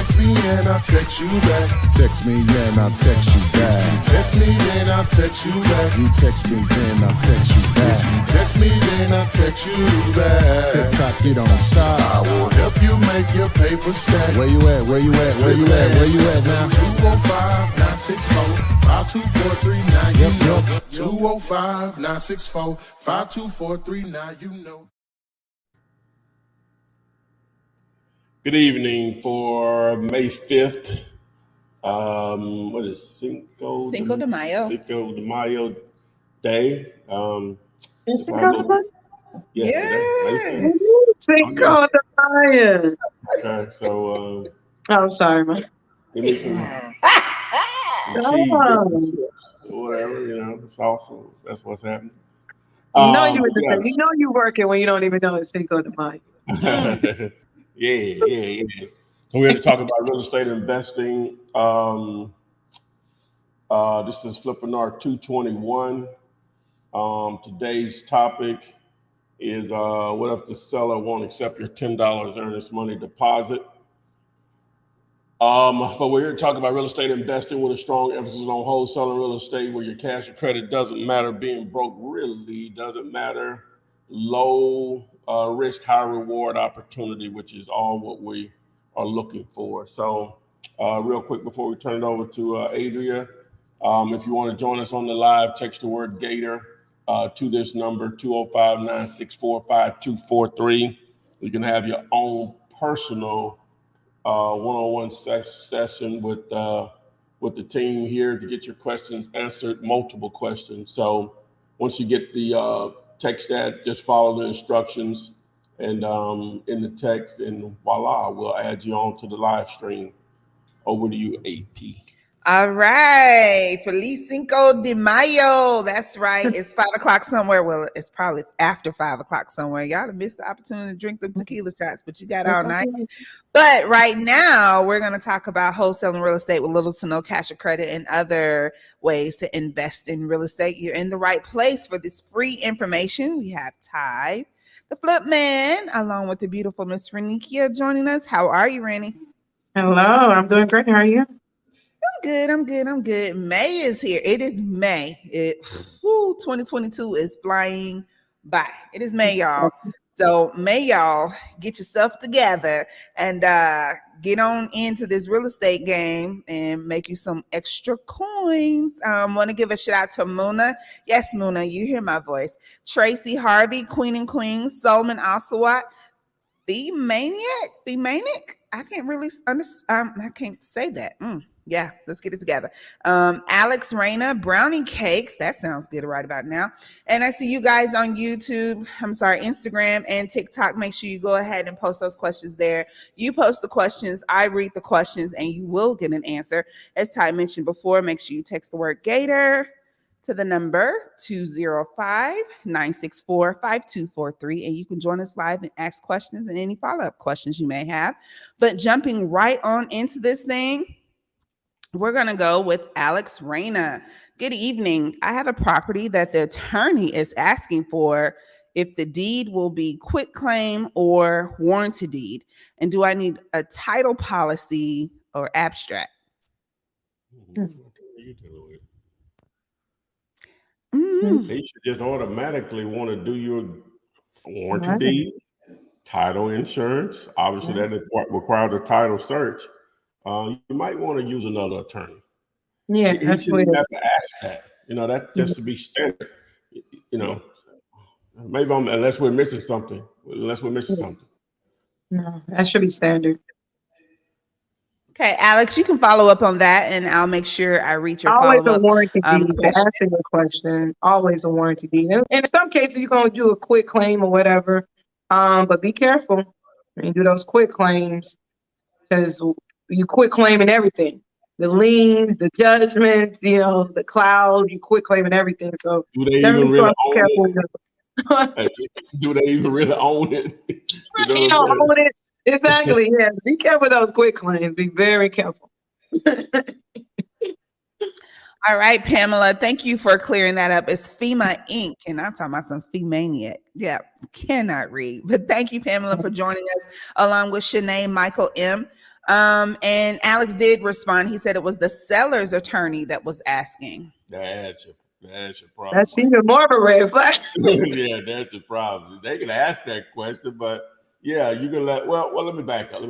text me and I'll text you back. Text me, then I'll text you back. Text me, then I'll text you back. You text me, then I'll text you back. Text me, then I'll text you back. TikTok, you don't stop. I will help you make your paper stack. Where you at? Where you at? Where you at? Where you at now? 205-964-5243. Now you know. 205-964-5243. Now you know. Good evening for May 5th. What is Cinco de Mayo? Cinco de Mayo Day. It's Cinco Yeah. Cinco de Mayo. Okay, so I'm sorry, man. give me some cheese, whatever, it's awesome. That's what's happening. You know you're working when you don't even know it's Cinco de Mayo. Yeah. So we're here to talk about real estate investing. This is Flippinar 221. Today's topic is what if the seller won't accept your $10 earnest money deposit? But we're here to talk about real estate investing with a strong emphasis on wholesaling real estate where your cash or credit doesn't matter. Being broke really doesn't matter. Low risk, high reward opportunity, which is all what we are looking for. So real quick before we turn it over to Adria, if you want to join us on the live, text the word Gator to this number, 205-964-5243. You can have your own personal one-on-one session with the team here to get your questions answered, multiple questions. So once you get the text that, just follow the instructions and in the text, and voila, we'll add you on to the live stream. Over to you, AP. All right. Feliz Cinco de Mayo. That's right. It's 5 o'clock somewhere. Well, it's probably after 5 o'clock somewhere. Y'all have missed the opportunity to drink them tequila shots, but you got all night. But right now, we're going to talk about wholesaling real estate with little to no cash or credit and other ways to invest in real estate. You're in the right place for this free information. We have Ty, the Flip Man, along with the beautiful Miss Renikia joining us. How are you, Rennie? Hello, I'm doing great. How are you? I'm good. May is here. It is May. 2022 is flying by. It is May, y'all. So May, y'all, get your stuff together and get on into this real estate game and make you some extra coins. Want to give a shout out to Muna. Yes, Muna, you hear my voice. Tracy Harvey, Queen and Queens, Solomon Osawat, Femaniac. I can't really understand. I can't say that. Yeah, let's get it together. Alex Reyna, Brownie Cakes. That sounds good right about now. And I see you guys on YouTube. Instagram and TikTok. Make sure you go ahead and post those questions there. You post the questions, I read the questions, and you will get an answer. As Ty mentioned before, make sure you text the word Gator to the number 205-964-5243, and you can join us live and ask questions and any follow-up questions you may have. But jumping right on into this thing, we're going to go with Alex Reyna. Good evening. I have a property that the attorney is asking for if the deed will be quitclaim or warranty deed, and do I need a title policy or abstract? They should just automatically want to do your warranty deed, title insurance. Obviously, that requires a title search. You might want to use another attorney. Yeah, that's what you have to ask that. That's just to be standard. Maybe unless we're missing something. No, that should be standard. Okay, Alex, you can follow up on that, and I'll make sure I reach your always follow-up. A warranty deed to answer your question. Always a warranty deed. And in some cases, you're going to do a quick claim or whatever. But be careful when you do those quick claims, because you quit claiming everything. The liens, the judgments, the cloud, you quit claiming everything. So do they even really own it? Do they even really own it? Own it. Exactly. Yeah. Be careful with those quick claims. Be very careful. All right, Pamela. Thank you for clearing that up. It's FEMA Inc. And I'm talking about some Femaniac. Yeah, cannot read. But thank you, Pamela, for joining us along with Shanae Michael M. And Alex did respond. He said it was the seller's attorney that was asking. That's your problem. That's even more of a red flag. Yeah, that's the problem. They can ask that question, but yeah, you can let me back up.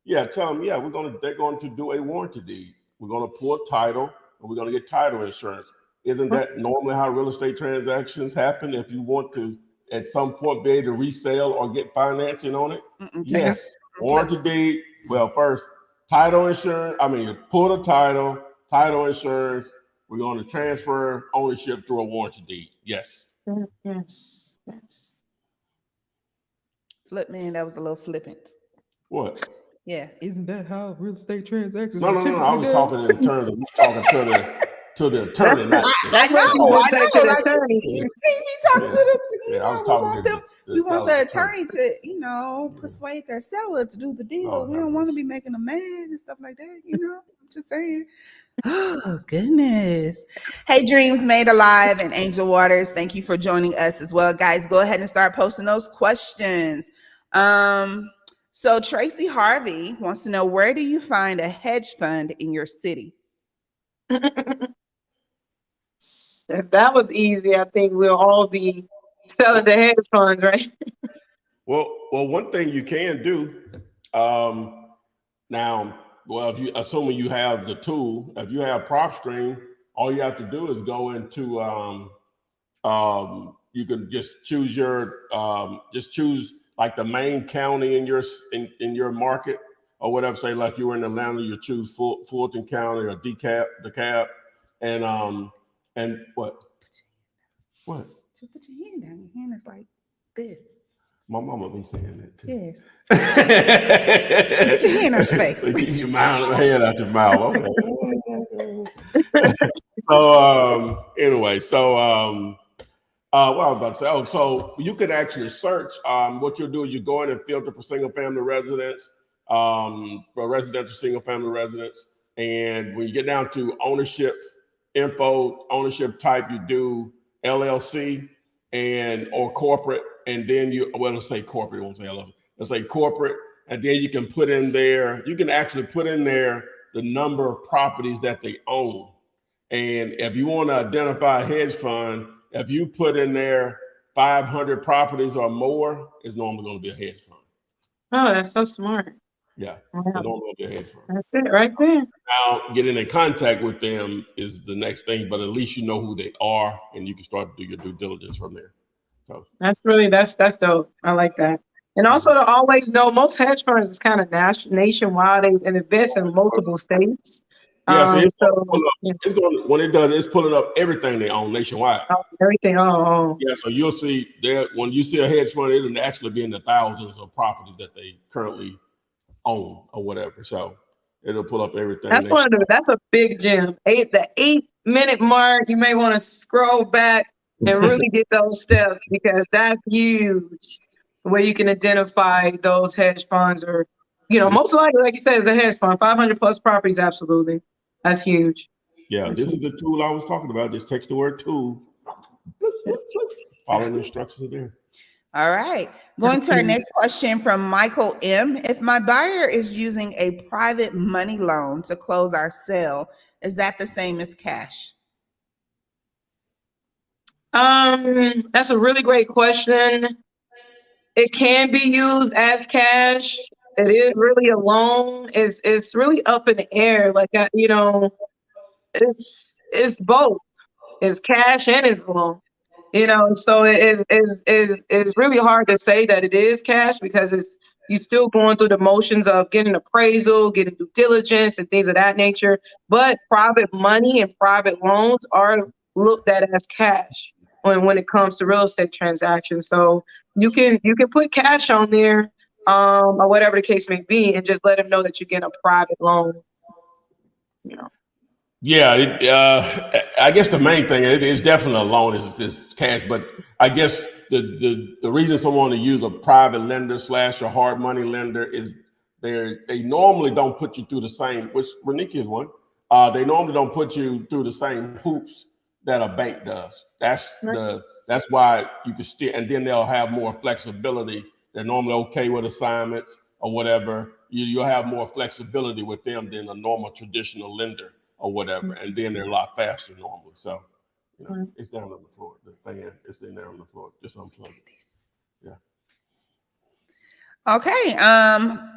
Yeah, tell them, yeah, they're going to do a warranty deed. We're going to pull a title and we're going to get title insurance. Isn't that normally how real estate transactions happen? If you want to at some point be able to resell or get financing on it? Yes. Warranty deed. Well, first, title insurance. Pull the title insurance. We're going to transfer ownership through a warranty deed. Yes. Yes. Flip, man, that was a little flippant. What? Yeah. Isn't that how real estate transactions No. I was talking in terms of to the attorney. I know. Like, we talking to the, we want the attorney to, persuade their seller to do the deal. We don't want to be making them mad and stuff like that. I'm just saying. Oh, goodness. Hey, Dreams Made Alive and Angel Waters, thank you for joining us as well. Guys, go ahead and start posting those questions. So Tracy Harvey wants to know, where do you find a hedge fund in your city? If that was easy, I think we'll all be selling the hedge funds, right? Well, one thing you can do now. Well, if you assuming you have the tool, if you have PropStream, all you have to do is go into you can just choose like the main county in your market or whatever. Say like you were in Atlanta, you choose Fulton County or DeKalb, and what? Just put your hand down. Your hand is like this. My mama be saying that too. Yes. Get your hand out your face. Keep your hand out your mouth. Okay. So anyway, what I was about to say. So you could actually search. What you'll do is you go in and filter for single family residents, for residential single family residents, and when you get down to ownership info, ownership type, you do LLC or corporate. And then let's say corporate, it won't say LLC. Let's say corporate. And then you can put in there, the number of properties that they own. And if you want to identify a hedge fund, if you put in there 500 properties or more, it's normally going to be a hedge fund. Oh, that's so smart. Yeah, wow. It's normally going to be a hedge fund. That's it right there. Now, getting in contact with them is the next thing, but at least you know who they are and you can start to do your due diligence from there. So that's dope. I like that. And also to always know, most hedge funds is kind of nationwide. They invest in multiple states. Yeah, when it does, it's pulling up everything they own nationwide. Everything. Yeah, so you'll see there when you see a hedge fund, it'll actually be in the thousands of properties that they currently own or whatever. So it'll pull up everything. That's that's a big gem. The 8-minute mark. You may want to scroll back and really get those steps, because that's huge, where you can identify those hedge funds, or most likely, like you said, is a hedge fund. 500 plus properties, absolutely. That's huge. Yeah, this is the tool I was talking about. Just text the word tool. Follow the instructions there. All right. Going to our next question from Michael M. If my buyer is using a private money loan to close our sale, is that the same as cash? That's a really great question. It can be used as cash. It is really a loan. It's really up in the air. Like it's both. It's cash and it's loan. So it is really hard to say that it is cash, because you're still going through the motions of getting appraisal, getting due diligence, and things of that nature. But private money and private loans are looked at as cash when it comes to real estate transactions. So you can put cash on there, or whatever the case may be, and just let them know that you get a private loan. Yeah, I guess the main thing is definitely a loan is cash, but I guess the reason someone to use a private lender / a hard money lender is they normally don't put you through the same, which Renika is one. They normally don't put you through the same hoops that a bank does. That's why you can still, and then they'll have more flexibility. They're normally okay with assignments. or whatever, you'll have more flexibility with them than a normal traditional lender or whatever, and then they're a lot faster normally. So, it's down on the floor. The fan is in there on the floor. Just unplug it. Yeah. Okay.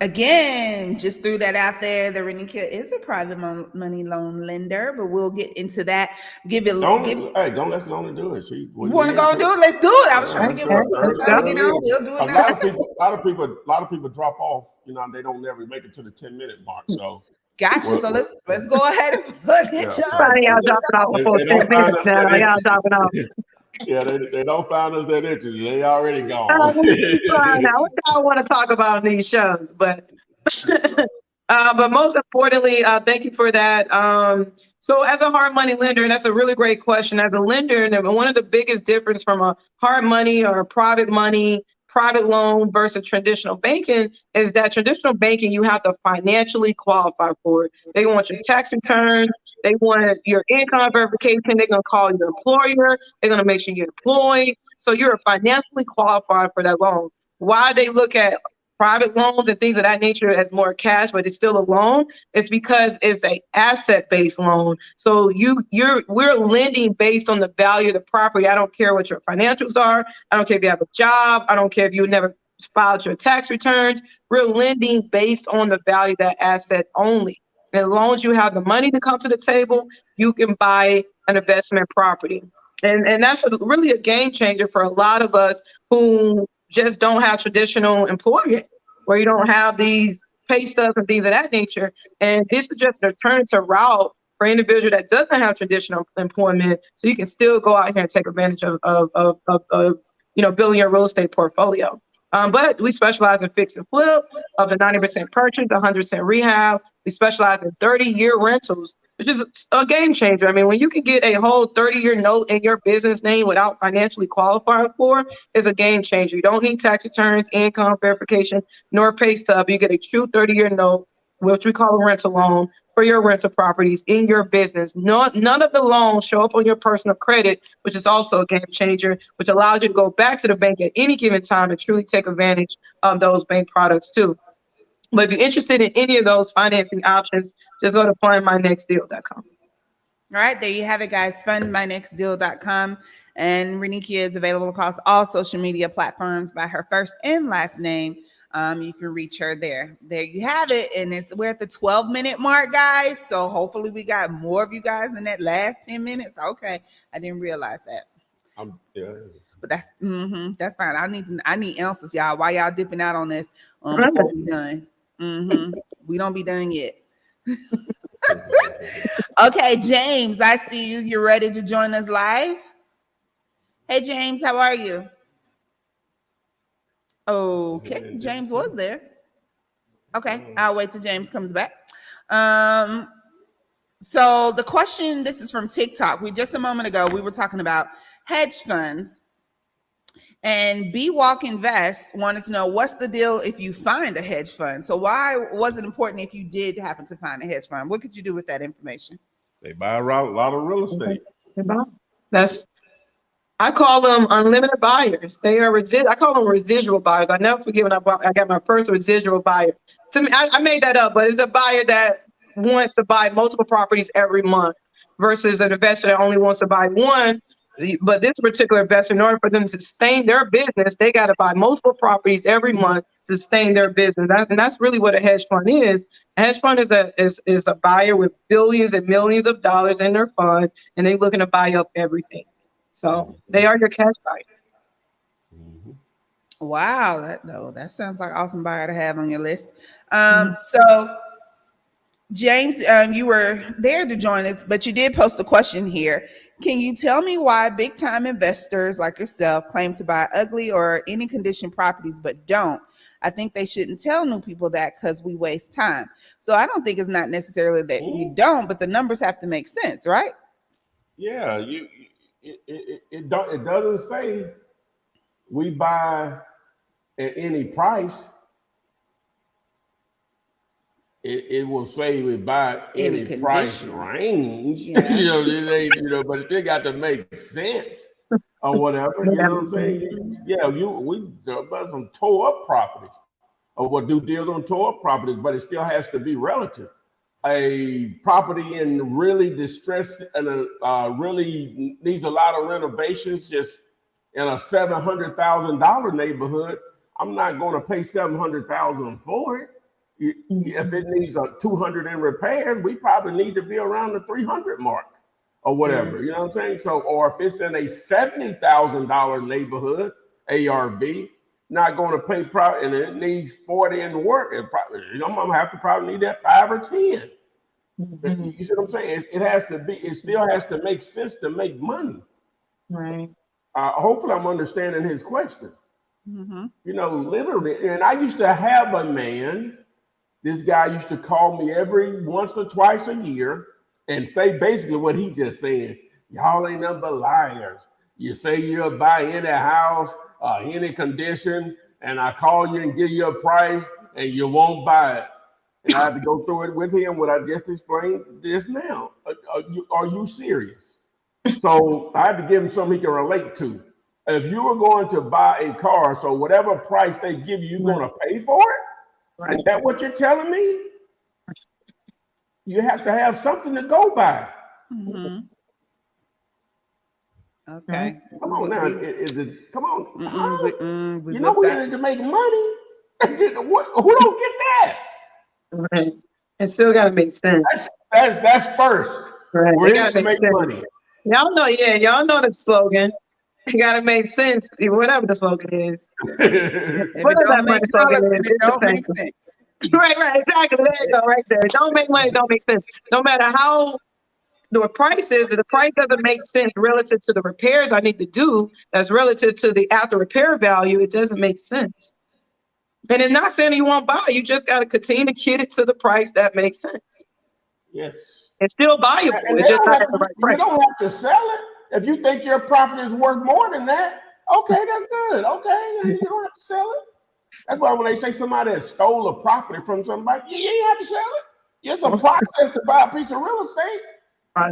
Again, just threw that out there. The Renika is a private money loan lender, but we'll get into that. Don't let Lona do it. You want to go do it? Let's do it. I was trying to get one time to get on. We'll do it A now. lot of people drop off. They don't never make it to the 10-minute mark. So gotcha. So let's go ahead and put it. Y'all dropping off before 10 minutes now. Y'all dropping off. Yeah, they don't find us that interesting. They already gone. Now, what y'all want to talk about on these shows? But most importantly, thank you for that. So as a hard money lender, and that's a really great question. As a lender, one of the biggest difference from a hard money or private loan versus traditional banking is that traditional banking, you have to financially qualify for it. They want your tax returns. They want your income verification. They're going to call your employer. They're going to make sure you're employed. So you're financially qualified for that loan. Why they look at private loans and things of that nature as more cash, but it's still a loan, it's because it's an asset-based loan. So we're lending based on the value of the property. I don't care what your financials are. I don't care if you have a job. I don't care if you never filed your tax returns. We're lending based on the value of that asset only. And as long as you have the money to come to the table, you can buy an investment property. And that's really a game changer for a lot of us who just don't have traditional employment, where you don't have these pay stubs and things of that nature. And this is just an alternative route for an individual that doesn't have traditional employment, so you can still go out here and take advantage of building your real estate portfolio. But we specialize in fix and flip, of the 90% purchase, 100% rehab. We specialize in 30-year rentals, which is a game changer. I mean, when you can get a whole 30-year note in your business name without financially qualifying for, is a game changer. You don't need tax returns, income verification, nor pay stub. You get a true 30-year note, which we call a rental loan, for your rental properties in your business. None of the loans show up on your personal credit, which is also a game changer, which allows you to go back to the bank at any given time and truly take advantage of those bank products too. But if you're interested in any of those financing options, just go to fundmynextdeal.com. All right, there you have it, guys. Fundmynextdeal.com. And Renikia is available across all social media platforms by her first and last name. You can reach her there. There you have it. And we're at the 12-minute mark, guys. So hopefully we got more of you guys in that last 10 minutes. Okay. I didn't realize that. But that's fine. I need answers, y'all. Why y'all dipping out on this before we done? We don't be done yet. Okay, James, I see you. You're ready to join us live. Hey, James, how are you? Okay, James was there. Okay, I'll wait till James comes back. So the question, this is from TikTok. Just a moment ago, we were talking about hedge funds. And B-Walk Invest wanted to know, what's the deal if you find a hedge fund? So why was it important if you did happen to find a hedge fund? What could you do with that information? They buy a lot of real estate. I call them unlimited buyers. They are I call them residual buyers. I never forget when I got my first residual buyer. To me, I made that up, but it's a buyer that wants to buy multiple properties every month versus an investor that only wants to buy one. But this particular investor, in order for them to sustain their business, they got to buy multiple properties every month to sustain their business. And that's really what a hedge fund is. A hedge fund is a buyer with billions and millions of dollars in their fund, and they're looking to buy up everything. So they are your cash buyer. Wow, that sounds like an awesome buyer to have on your list. So James, you were there to join us, but you did post a question here. Can you tell me why big time investors like yourself claim to buy ugly or any condition properties but don't? I think they shouldn't tell new people that because we waste time. So I don't think it's not necessarily that you don't, but the numbers have to make sense, right? Yeah, it doesn't say we buy at any price. It will say we buy any price range. Yeah. But it still got to make sense or whatever. You know what I'm saying? Yeah, we buy some tore up properties or will do deals on tore up properties, but it still has to be relative. A property in really distress and really needs a lot of renovations, just in a $700,000 neighborhood, I'm not going to pay $700,000 for it. If it needs a 200 in repairs, we probably need to be around the 300 mark or whatever. You know what I'm saying? So, or if it's in a $70,000 neighborhood, ARV, not going to pay and it needs 40 in the work. I'm gonna have to probably need that 5 or 10. You see what I'm saying? It has to be. It still has to make sense to make money. Right. Hopefully, I'm understanding his question. You know, literally, and I used to have a man. This guy used to call me every once or twice a year and say basically what he just said. Y'all ain't nothing but liars. You say you'll buy any house, any condition, and I call you and give you a price, and you won't buy it. And I had to go through it with him, what I just explained just now. Are you serious? So I had to give him something he can relate to. If you were going to buy a car, so whatever price they give you, you're going to pay for it? Right. Is that what you're telling me? You have to have something to go by. Okay. Come on now. Come on. You know we need to make money. Who don't get that? Right. It still got to make sense. That's first. Right. We're here to make money. Y'all know, y'all know the slogan. It got to make sense, whatever the slogan is. Whatever that slogan is, it don't make sense. Right, exactly. There you go, right there. Don't make money, don't make sense. No matter how the price is, if the price doesn't make sense relative to the repairs I need to do, that's relative to the after repair value, it doesn't make sense. And it's not saying you won't buy, you just got to continue to get it to the price that makes sense. Yes. It's still valuable. It's just not at the right price. You don't have to sell it. If you think your property is worth more than that, okay, that's good. Okay, you don't have to sell it. That's why when they say somebody that stole a property from somebody, you ain't have to sell it. It's a process to buy a piece of real estate.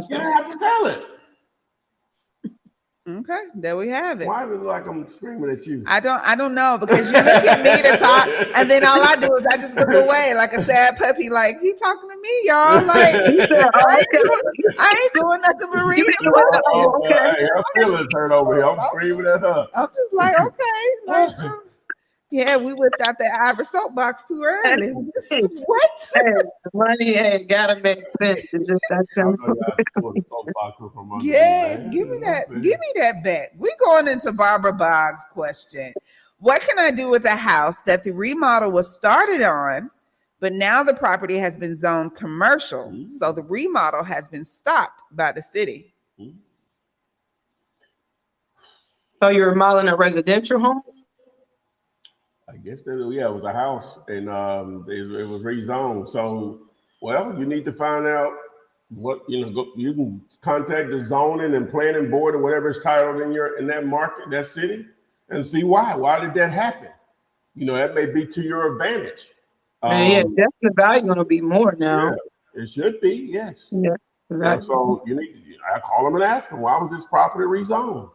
You don't have to sell it. Okay, there we have it. Why is it like I'm screaming at you? I don't know, because you look at me to talk, and then all I do is I just look away like a sad puppy, like he talking to me, y'all. Like I ain't doing nothing but reading. I'm feeling turned over here. I'm screaming at her. I'm just like, okay, yeah, we whipped out that Ivor soapbox too early. What? Hey, money gotta make sense. It's just that simple. Yes, give me that back. We're going into Barbara Boggs' question. What can I do with a house that the remodel was started on, but now the property has been zoned commercial, so the remodel has been stopped by the city? So you're remodeling a residential home? I guess it was a house, and it was rezoned. So, well, you need to find out what you can contact the zoning and planning board or whatever is titled in that market, that city, and see why. Why did that happen? That may be to your advantage. Definitely the value going to be more now. Yeah, it should be, yes. Yeah. Exactly. So I call them and ask them, why was this property rezoned?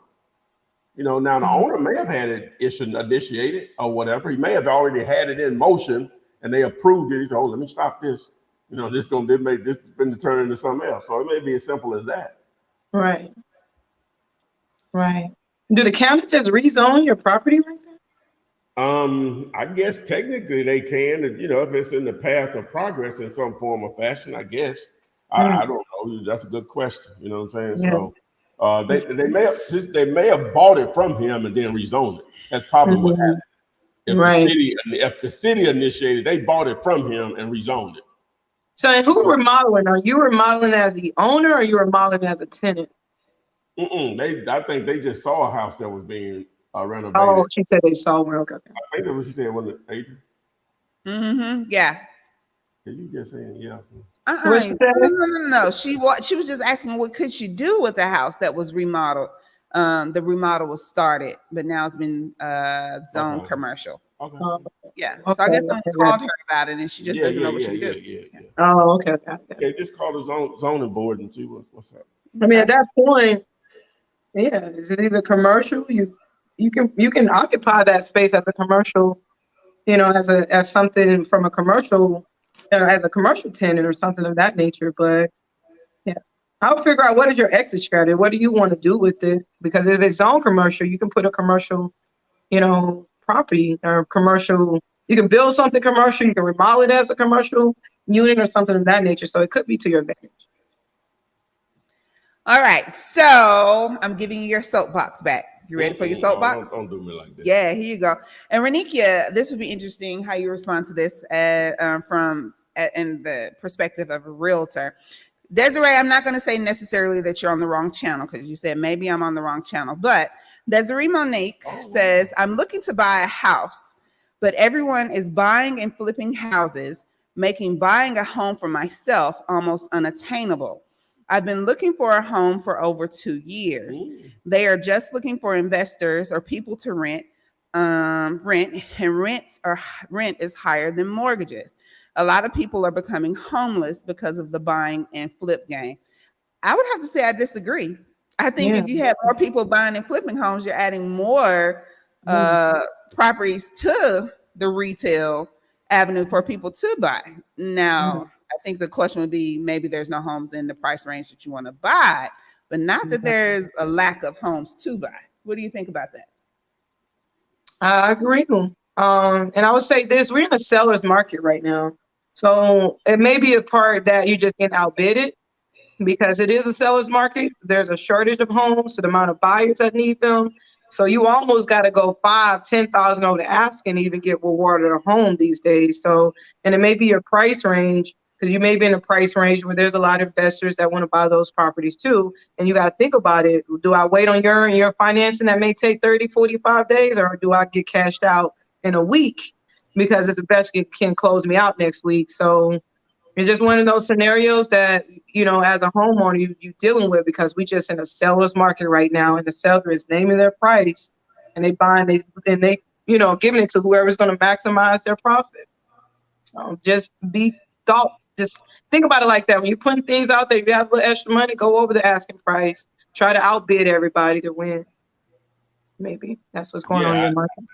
Now the owner may have had it initiated or whatever. He may have already had it in motion and they approved it. He said, "Oh, let me stop this. This going to turn into something else." So it may be as simple as that. Right. Do the county just rezone your property like that? I guess technically they can. If it's in the path of progress in some form or fashion, I guess. I don't know. That's a good question. You know what I'm saying? Yeah. So. They may have bought it from him and then rezoned it. That's probably what happened. If the city initiated, they bought it from him and rezoned it. So who remodeling? Are you remodeling as the owner, or are you remodeling as a tenant? I think they just saw a house that was being renovated. Oh, she said they saw one. Okay. I think that's what she said, wasn't it, Adrian? Yeah. Did you just saying yeah? No. She was just asking what could she do with the house that was remodeled. The remodel was started, but now it's been zoned commercial. Okay. Yeah. So I guess someone called her about it, and she just doesn't know what she do. Yeah. Oh, okay. Yeah, just call the zoning board and see what's up. I mean, at that point, is it either commercial? You can occupy that space as a commercial as something from a commercial, as a commercial tenant or something of that nature. But yeah, I'll figure out what is your exit strategy. What do you want to do with it? Because if it's zone commercial, you can put a commercial, property or commercial. You can build something commercial. You can remodel it as a commercial unit or something of that nature. So it could be to your advantage. All right, so I'm giving you your soapbox back. You ready for your soapbox? Don't do me like this. Yeah, here you go. And Renikia, this would be interesting how you respond to this in the perspective of a realtor. Desiree, I'm not going to say necessarily that you're on the wrong channel because you said maybe I'm on the wrong channel. But Desiree Monique says, I'm looking to buy a house, but everyone is buying and flipping houses, making buying a home for myself almost unattainable. I've been looking for a home for over 2 years. They are just looking for investors or people to rent, and rent is higher than mortgages. A lot of people are becoming homeless because of the buying and flip game. I would have to say I disagree. I think if you have more people buying and flipping homes, you're adding more properties to the retail avenue for people to buy. Now, I think the question would be maybe there's no homes in the price range that you want to buy, but not that there's a lack of homes to buy. What do you think about that? I agree. And I would say this, we're in a seller's market right now. So it may be a part that you just get outbid it because it is a seller's market. There's a shortage of homes, so the amount of buyers that need them. So you almost got to go 5,000-10,000 over the ask and even get rewarded a home these days. So, and it may be your price range because you may be in a price range where there's a lot of investors that want to buy those properties too. And you got to think about it. Do I wait on your financing that may take 30, 45 days, or do I get cashed out in a week because it's the best it can close me out next week? So it's just one of those scenarios that, as a homeowner, you're dealing with because we just in a seller's market right now, and the seller is naming their price and they buying and they giving it to whoever's going to maximize their profit. So just just think about it like that. When you're putting things out there, if you have a little extra money, go over the asking price. Try to outbid everybody to win. Maybe that's what's going on in your market.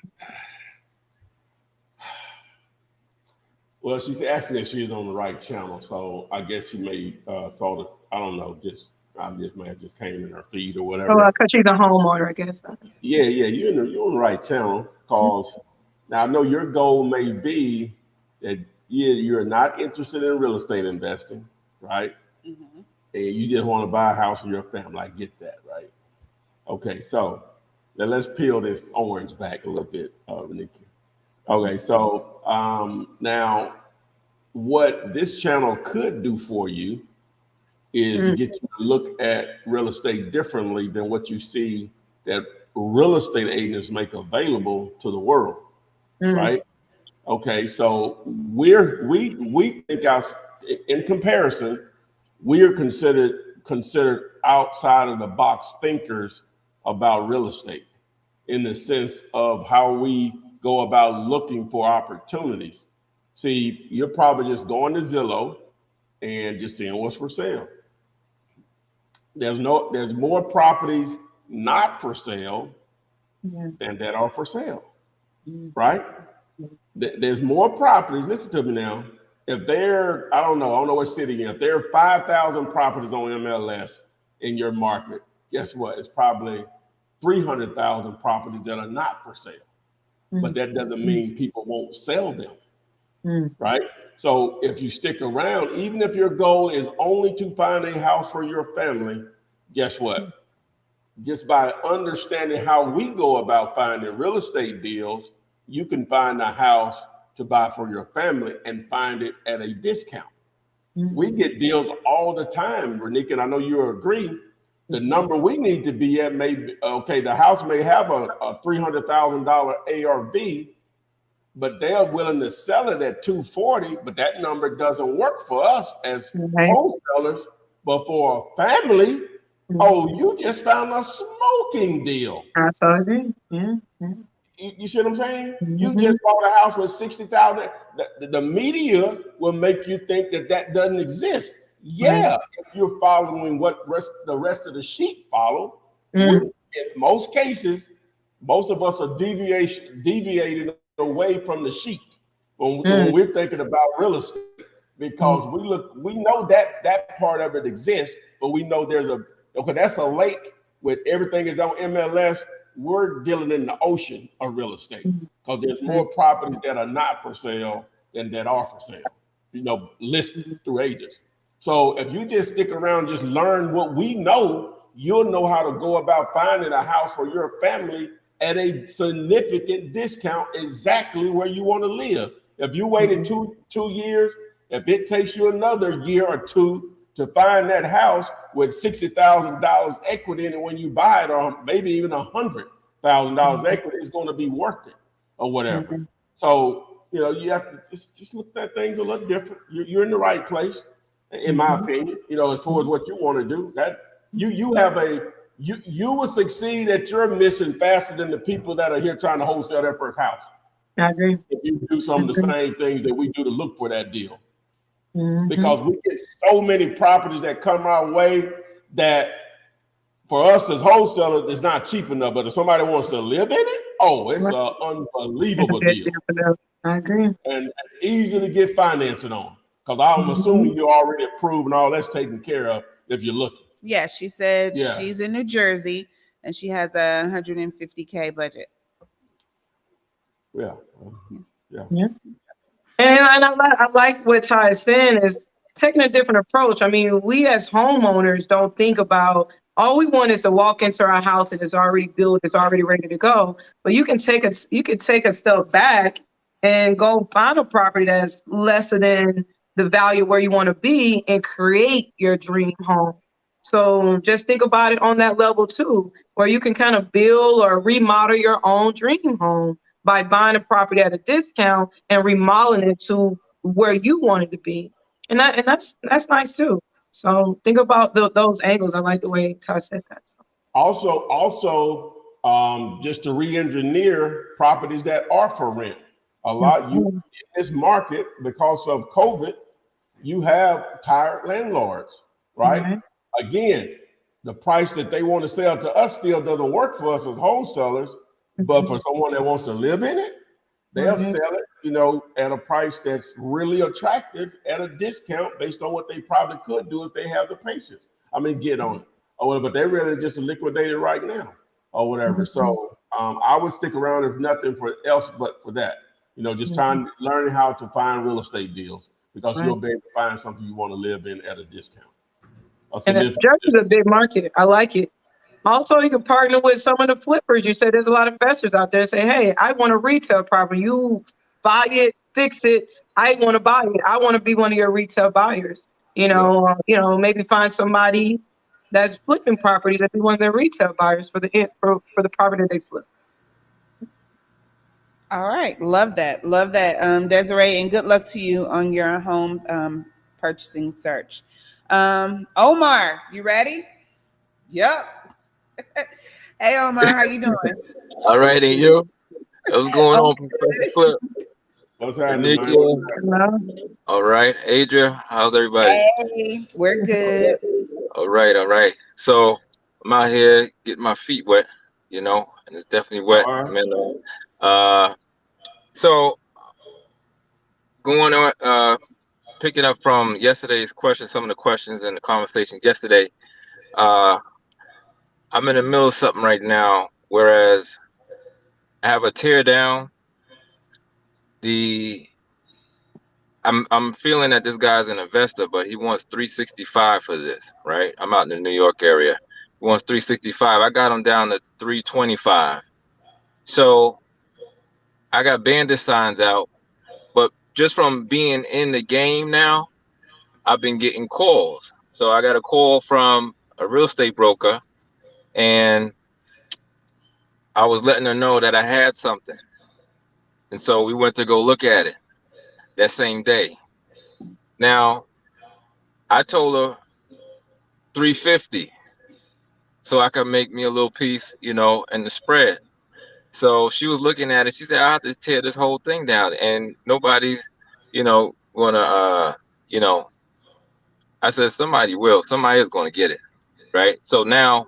Well, she's asking if she's on the right channel, so I guess she may saw the. I don't know. I may have just came in her feed or whatever. Oh, because she's a homeowner, I guess. Yeah, you're on the right channel. Cause now I know your goal may be that you're not interested in real estate investing, right? And you just want to buy a house for your family. I get that, right? Okay, so now let's peel this orange back a little bit, Nikki. Okay, so now what this channel could do for you is to get you to look at real estate differently than what you see that real estate agents make available to the world, right? Okay, so we think in comparison, we are considered outside of the box thinkers about real estate in the sense of how we go about looking for opportunities. See, you're probably just going to Zillow and just seeing what's for sale. There's more properties not for sale than that are for sale, right? There's more properties. Listen to me now. If I don't know what city if there are 5,000 properties on MLS in your market, guess what? It's probably 300,000 properties that are not for sale. But that doesn't mean people won't sell them, right? So if you stick around, even if your goal is only to find a house for your family, guess what? Just by understanding how we go about finding real estate deals, you can find a house to buy for your family and find it at a discount. We get deals all the time, Renika, and I know you agree. The number we need to be at may be, the house may have a $300,000 ARV, but they're willing to sell it at $240,000, but that number doesn't work for us as wholesalers. But for a family, you just found a smoking deal. That's all I agree. Yeah. You see what I'm saying? You just bought a house with $60,000. The media will make you think that doesn't exist. Yeah, if you're following what the rest of the sheep follow. In most cases, most of us are deviating away from the sheep when we're thinking about real estate, because we know that part of it exists, but we know that's a lake with everything is on MLS. We're dealing in the ocean of real estate because there's more properties that are not for sale than that are for sale, listed through agents. So if you just stick around, just learn what we know, you'll know how to go about finding a house for your family at a significant discount, exactly where you want to live. If you waited 2 years, if it takes you another year or two to find that house with $60,000 equity in it when you buy it, or maybe even $100,000 equity, it's going to be worth it or whatever. So, you have to just look at things a little different. You're in the right place, in my opinion, as far as what you want to do. That you will succeed at your mission faster than the people that are here trying to wholesale their first house. I agree. If you do some of the same things that we do to look for that deal. Because we get so many properties that come our way that for us as wholesalers, it's not cheap enough. But if somebody wants to live in it, it's an unbelievable deal. I agree. And easy to get financing on. Because I'm assuming you're already approved and all that's taken care of if you're looking. Yeah, she said she's in New Jersey and she has a $150K budget. Yeah. And I like what Ty is saying is taking a different approach. I mean, we as homeowners don't think about, all we want is to walk into our house and it's already built, it's already ready to go. But you can take a step back and go find a property that's lesser than the value where you want to be and create your dream home. So just think about it on that level too, where you can kind of build or remodel your own dream home by buying a property at a discount and remodeling it to where you want it to be. And that's nice too. So think about those angles. I like the way Ty said that. So. Also, just to re-engineer properties that are for rent. A lot in this market, because of COVID, you have tired landlords, right? Again, the price that they want to sell to us still doesn't work for us as wholesalers, but for someone that wants to live in it, they'll sell it, at a price that's really attractive at a discount based on what they probably could do if they have the patience. Get on it. But they're really just liquidated right now or whatever. So I would stick around if nothing else but for that. Just learning how to find real estate deals, because you'll be able to find something you want to live in at a discount. And Jersey's a big market. I like it. Also, you can partner with some of the flippers. You said there's a lot of investors out there say, hey, I want a retail property. You buy it, fix it. I want to buy it. I want to be one of your retail buyers. Maybe find somebody that's flipping properties that be one of their retail buyers for the property they flip. All right. Love that. Desiree, and good luck to you on your home purchasing search. Omar, you ready? Yep. Hey, Omar, how you doing? All right, and you? What's going on, Professor Flip? What's happening, All right, Adria, how's everybody? Hey, we're good. All right. So I'm out here getting my feet wet, and it's definitely wet. So going on, picking up from yesterday's question, some of the questions and the conversation yesterday. I'm in the middle of something right now, whereas I have a tear down. I'm feeling that this guy's an investor, but he wants 365 for this, right? I'm out in the New York area. He wants 365. I got him down to 325. So I got bandit signs out, but just from being in the game now, I've been getting calls. So I got a call from a real estate broker, and I was letting her know that I had something. And so we went to go look at it that same day. Now, I told her 350 so I could make me a little piece, in the spread. So she was looking at it. She said, I have to tear this whole thing down, and nobody's, gonna, I said, somebody is going to get it. Right. So now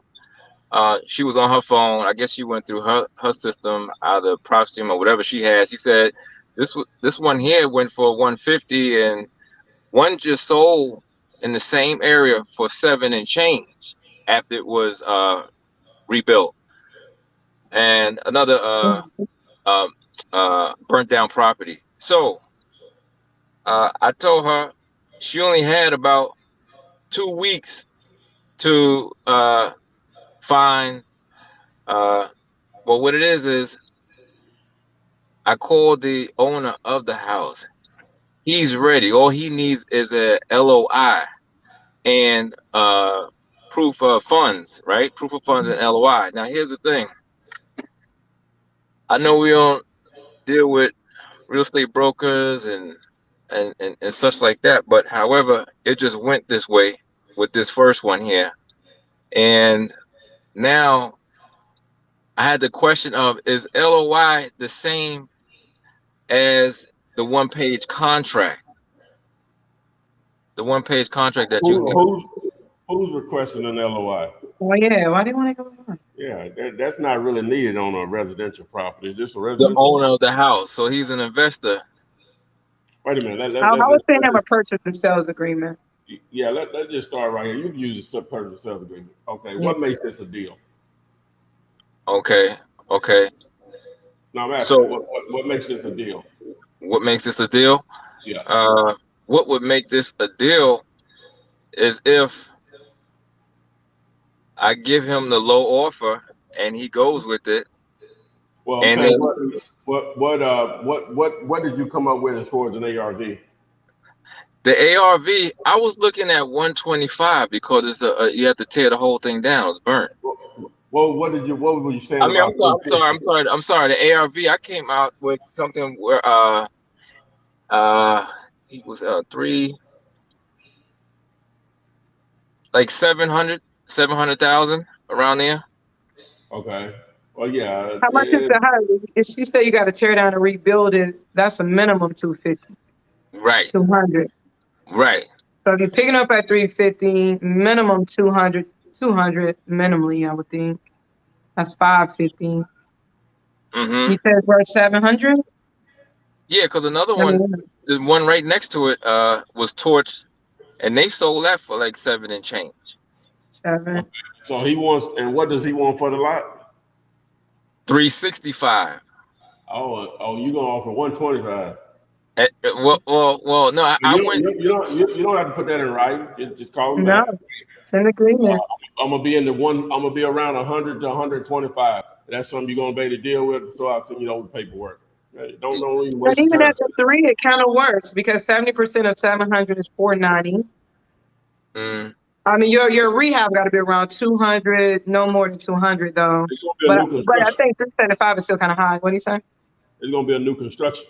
She was on her phone. I guess she went through her system, either Propstream or whatever she has. She said this one here went for 150, and one just sold in the same area for 7 and change after it was rebuilt, and another burnt down property. So I told her she only had about 2 weeks to find. Well, what it is I called the owner of the house. He's ready. All he needs is a LOI and proof of funds, right? Proof of funds and LOI. Now, here's the thing. I know we don't deal with real estate brokers and such like that, but however, it just went this way with this first one here. And now I had the question of, is LOI the same as the one-page contract? The one-page contract that Who's requesting an LOI? Well, yeah, why do you want to go on? Yeah, that's not really needed on a residential property. It's just a the residential. owner of the house, so he's an investor. Wait a minute. I would say have a purchase and sales agreement. Yeah, let's just start right here. You can use a purchase and sales agreement. Okay, what makes this a deal? Okay. Now I'm asking, So what makes this a deal? what makes this a deal? Yeah. What would make this a deal is if I give him the low offer and he goes with it. Well, and okay, then, what did you come up with as far as an ARV? the ARV, I was looking at 125 because it's you have to tear the whole thing down. It's burnt. Well, what were you saying? I mean, I'm sorry. The ARV, I came out with something where it was 700,000 around there. Okay. Well, yeah. How much is the house? If you say you got to tear down and rebuild it, that's a minimum 250. Right. 200. Right. So if you're picking up at 350, minimum 200 minimally, I would think. That's 550. Mm-hmm. You said it's worth 700? Yeah, because another one, the one right next to it, was torched, and they sold that for like 7 and change. 7. So he wants, and what does he want for the lot? 365. Oh, you gonna offer 125? Well, no, you don't have to put that in writing. Just call him back. No, it's an agreement. I'm gonna be around 100 to 125. That's something you're gonna be able to deal with. So I'll send you over the paperwork. Don't even waste But even time. at the 3, it kind of works because 70% of 700 is 490. I mean, your rehab got to be around 200, no more than 200 though. But I think 375 is still kind of high. What do you say? It's gonna be a new construction.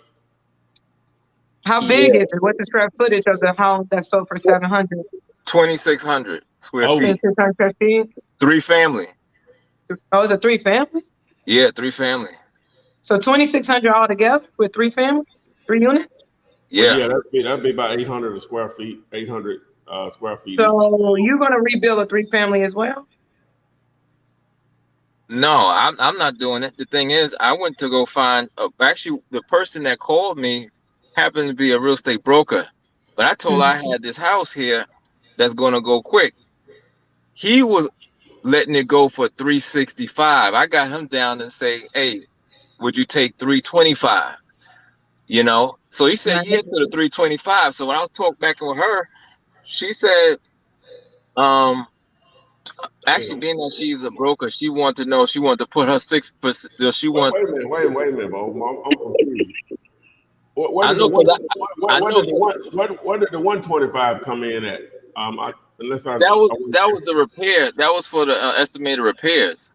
How big is it? What's the square footage of the home that's sold for 700? 2,600 square feet. 2,600 square feet. 3 family. Oh, it's a 3 family? Yeah, 3 family. So 2,600 altogether with 3 families, 3 units? Yeah. That'd be about 800 square feet. 800 square feet. So you're gonna rebuild a 3 family as well? No, I'm not doing it. The thing is, I went to go find. Actually, the person that called me happened to be a real estate broker, but I told I had this house here that's gonna go quick. He was letting it go for 365. I got him down and say, "Hey, would you take 325?" You know. So he said yes to the 325. So when I was talking back with her, she said, actually, being that she's a broker, she wanted to know. She wanted to put her 6%. She wants. Wait a minute, Bo. I'm confused. What did the 125 come in at? That was the repair. That was for the estimated repairs.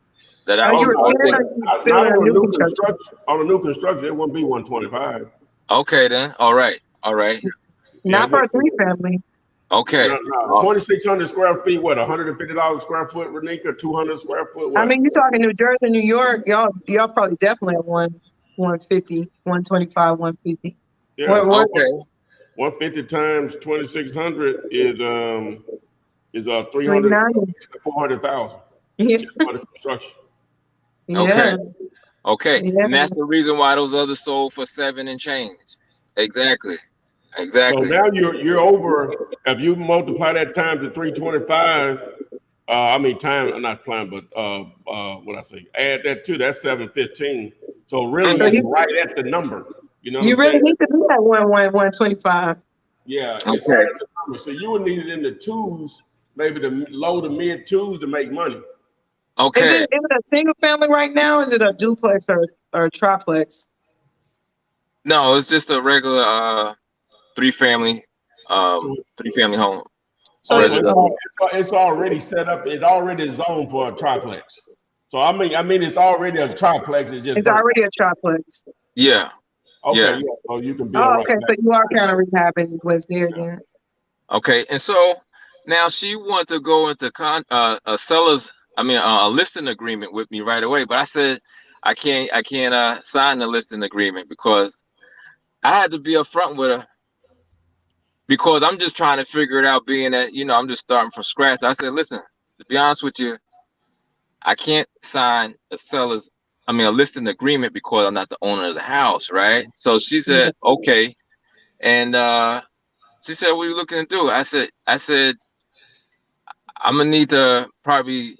That I was on a new construction, it wouldn't be 125. Okay, then. All right. Not for a 3 family. Okay. 2,600 square feet. What? $150 square foot, Renika? 200 square foot. What? I mean, you're talking New Jersey, New York. Y'all probably definitely at 150, 125, 150. Yeah. Okay. 150 times 2,600 is 300, 400,000. Yeah. just for the construction. Yeah. Okay, Yeah. and that's the reason why those others sold for 7 and change. Exactly. So now you're over. If you multiply that times the 325, I mean time, not time, but what I say, add that to that's 715. So really, So it's right at the number. You know what you I'm really saying? need to do that 125. Yeah, it's right Okay. at the number. So you would need it in the twos, maybe the low to mid twos to make money. Okay. Is it a single family right now? Is it a duplex or a triplex? No, it's just a regular three family So, home. So so Residential. it's already set up. It's already zoned for a triplex. So I mean, it's already a triplex. It's just it's burnt. already a triplex. Yeah. Okay, Yeah. yeah. So you can build Oh, right okay. back. So you are kind of rehabbing what's there then. Okay. And so now she wants to go into a listing agreement with me right away. But I said I can't sign the listing agreement because I had to be upfront with her because I'm just trying to figure it out, being that, I'm just starting from scratch. I said, listen, to be honest with you, I can't sign a listing agreement because I'm not the owner of the house, right? So she said, okay. And she said, what are you looking to do? I said, I'm gonna need to probably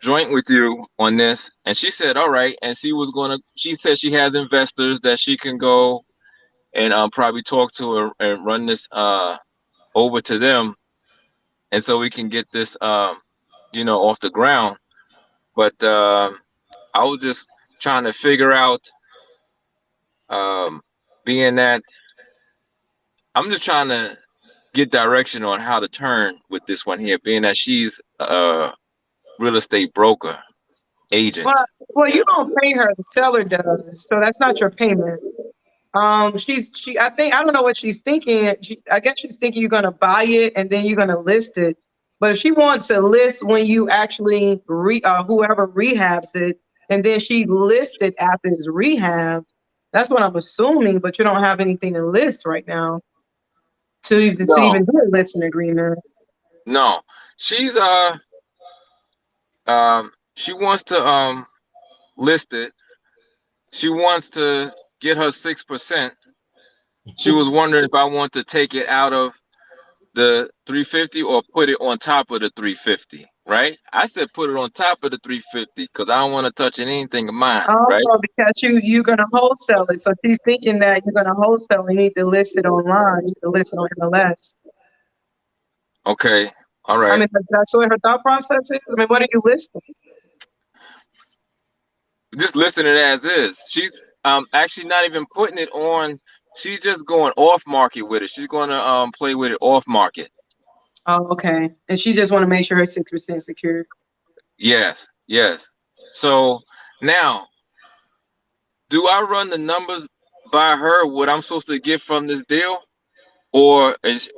joint with you on this. And she said, all right. And she said she has investors that she can go and probably talk to her and run this over to them, and so we can get this off the ground. But I was just trying to figure out, being that I'm just trying to get direction on how to turn with this one here, being that she's a real estate broker agent. Well, you don't pay her. The seller does. So that's not your payment. I think, I don't know what she's thinking. I guess she's thinking you're gonna buy it and then you're gonna list it. But if she wants to list when you actually whoever rehabs it, and then she lists it after it's rehabbed, that's what I'm assuming. But you don't have anything to list right now to No, even do a listing agreement. no, she's she wants to list it. She wants to get her 6%. She was wondering if I want to take it out of the 350 or put it on top of the 350, right? I said put it on top of the 350 because I don't want to touch anything of mine, right? Oh, because you're gonna wholesale it. So she's thinking that you're gonna wholesale. You need to list it online. You need to list it on MLS. Okay, all I right. mean, that's what her thought process is. I mean, what are you listing? Just listing it as is. She's actually not even putting it on. She's just going off market with it. She's going to play with it off market. Oh, okay. And she just want to make sure her 6% secured. Yes, yes. So now, do I run the numbers by her what I'm supposed to get from this deal, or is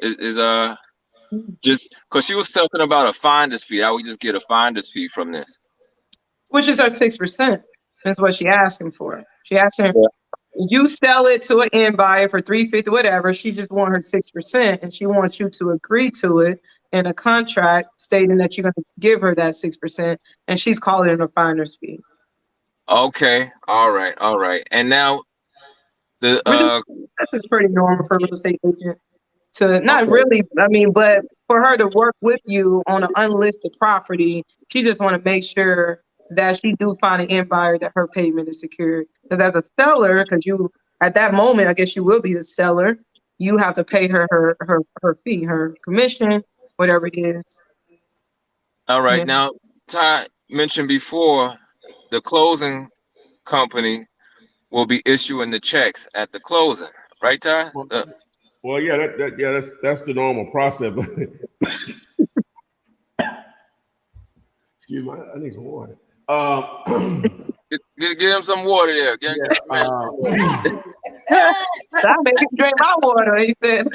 just because she was talking about a finder's fee? I would just get a finder's fee from this. Which is her 6%. That's what she asking for. She asking you sell it to an end buyer for 350, whatever. She just want her 6%, and she wants you to agree to it in a contract stating that you're going to give her that 6%, and she's calling it a finder's fee. Okay, all right, all right. And now the This is pretty normal for a real estate agent to not okay. really, I mean, but for her to work with you on an unlisted property, she just want to make sure that she do find an end buyer that her payment is secured. Because as a seller, because you at that moment, I guess you will be the seller, you have to pay her fee, her commission, whatever it is. All right. Yeah. Now, Ty mentioned before the closing company will be issuing the checks at the closing, right, Ty? Well, yeah, that's the normal process. Excuse me, I need some water. Get him some water there. That made him drink my water, he said.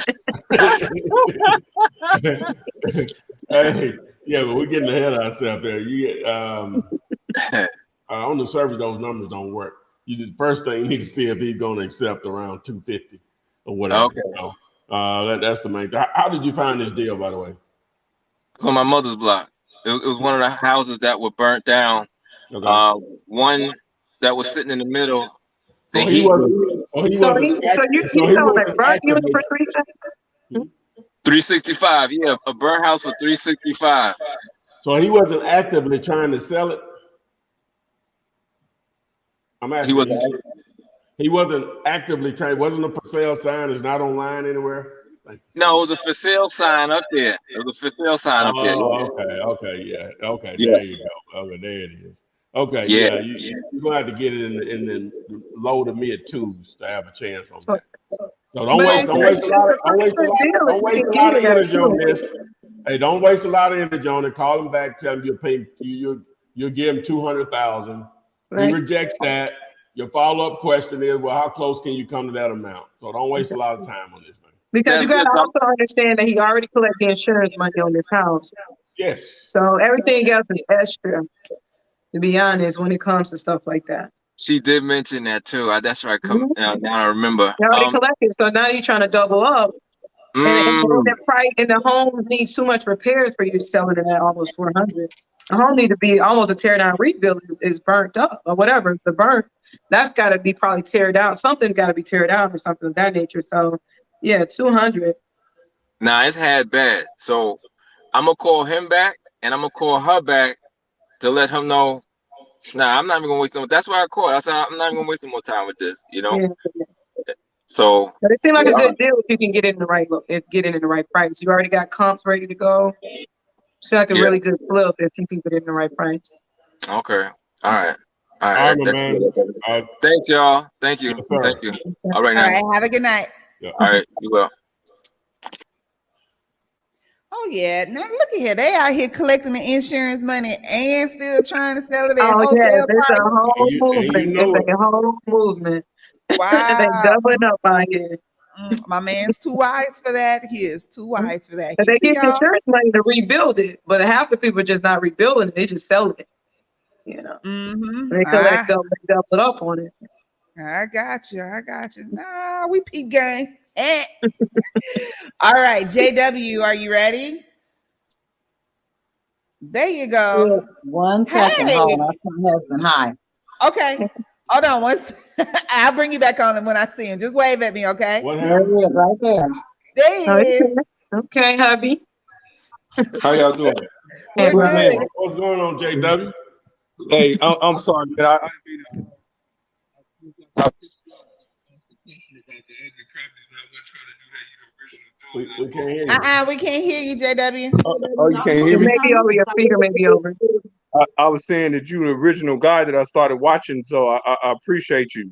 Hey, yeah, but we're getting ahead of ourselves there. You get on the surface, those numbers don't work. The first thing you need to see if he's going to accept around 250 or whatever. Okay. So that's the main thing. How did you find this deal, by the way? On my mother's block. It was one of the houses that were burnt down. Okay. One that was sitting in the middle. So The he heat wasn't. So he So wasn't. So you he selling a wasn't burnt unit actively. for 360? 365. Yeah, a burnt house for 365. So he wasn't actively trying to sell it. I'm He asking was you. He wasn't actively trying. Wasn't a for sale sign. It's not online anywhere. Thank you, no, sir. it was a for sale sign up there. It was a for sale sign up there. Oh, okay, yeah, okay. Yeah, There you go. Okay, there it is. Okay, yeah. yeah, you're gonna have to get it in the low to mid twos to have a chance on So, that. So but Okay. it's a pretty good deal if don't you waste can a get lot of it at energy on two. this. Hey, don't waste a lot of energy on it. Call him back, tell him you'll give him 200,000. He Right? rejects that. Your follow-up question is, well, how close can you come to that amount? So don't waste a lot of time on this, man. Because you That's got good. to also understand that he already collected insurance money on this house. Yes. So everything else is extra, to be honest, when it comes to stuff like that. She did mention that too. That's right. Come Mhm. now, I remember. You already collected, so now you're trying to double up. And Mm, the price and the home needs too much repairs for you to sell it at almost 400. The home need to be almost a tear down rebuild is burnt up or whatever. The burnt, that's got to be probably teared down. Something got to be teared down or something of that nature. So yeah, 200. nah, it's had bad. So I'm gonna call him back and I'm gonna call her back to let him know. Nah, I'm not even gonna waste no. That's why I called. I said I'm not even gonna waste no more time with this. Yeah. So But it seemed like yeah, a good deal if you can get it in the right look, if get it in the right price. You already got comps ready to go. It's like a yeah. really good flip if you can get it in the right price. Okay. All right. All All right. right, my man. Thanks, y'all. Thank you. Yes, sir. Thank you. All right All now. right. Have a good night. Yeah. All right. You will. Oh yeah. Now look at here. They out here collecting the insurance money and still trying to sell it at Oh yeah, hotel there's a price. whole And you movement. know It's it. a whole movement. Wow. They doubling up out here. My man's too wise for that. He is too wise for that. But He they see get y'all. insurance money to rebuild it, but half the people are just not rebuilding it. They just selling it. You know, Mm-hmm. they collect double, they double it up on it. I got you. I got you. Nah, we peep gang. Eh. All right, JW, are you ready? There you go. Yeah, 1 second. Hey. Hold on. That's my husband. Hi. Okay. Hold on once. I'll bring you back on him when I see him. Just wave at me, okay? What There happened? he is, right there. There he is. Okay, hubby. How y'all doing? We're We're good. good. What's going on, JW? Hey, I'm sorry, man. I didn't mean to. I pissed you off with the question about the ugly crappies, but I wasn't trying to do that. You the original dude. We can't hear you. We can't hear you, JW. Oh, you can't hear It me? may be over your speaker, may be over. I was saying that you the original guy that I started watching, so I appreciate you.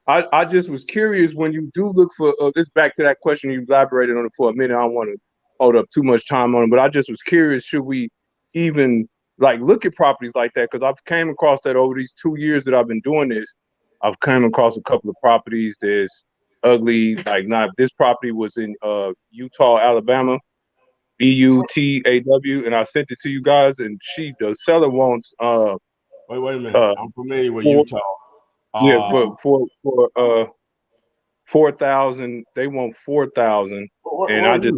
I just was curious when you do look for this. Back to that question you elaborated on it for a minute. I don't want to hold up too much time on it, but I just was curious. Should we even like look at properties like that? Because I've came across that over these 2 years that I've been doing this. I've come across a couple of properties that's ugly. Like not this property was in Utah, Alabama, EUTAW, and I sent it to you guys. And the seller wants Wait a minute. uh I'm familiar with for, Utah. yeah for 4,000. They want 4,000, and I just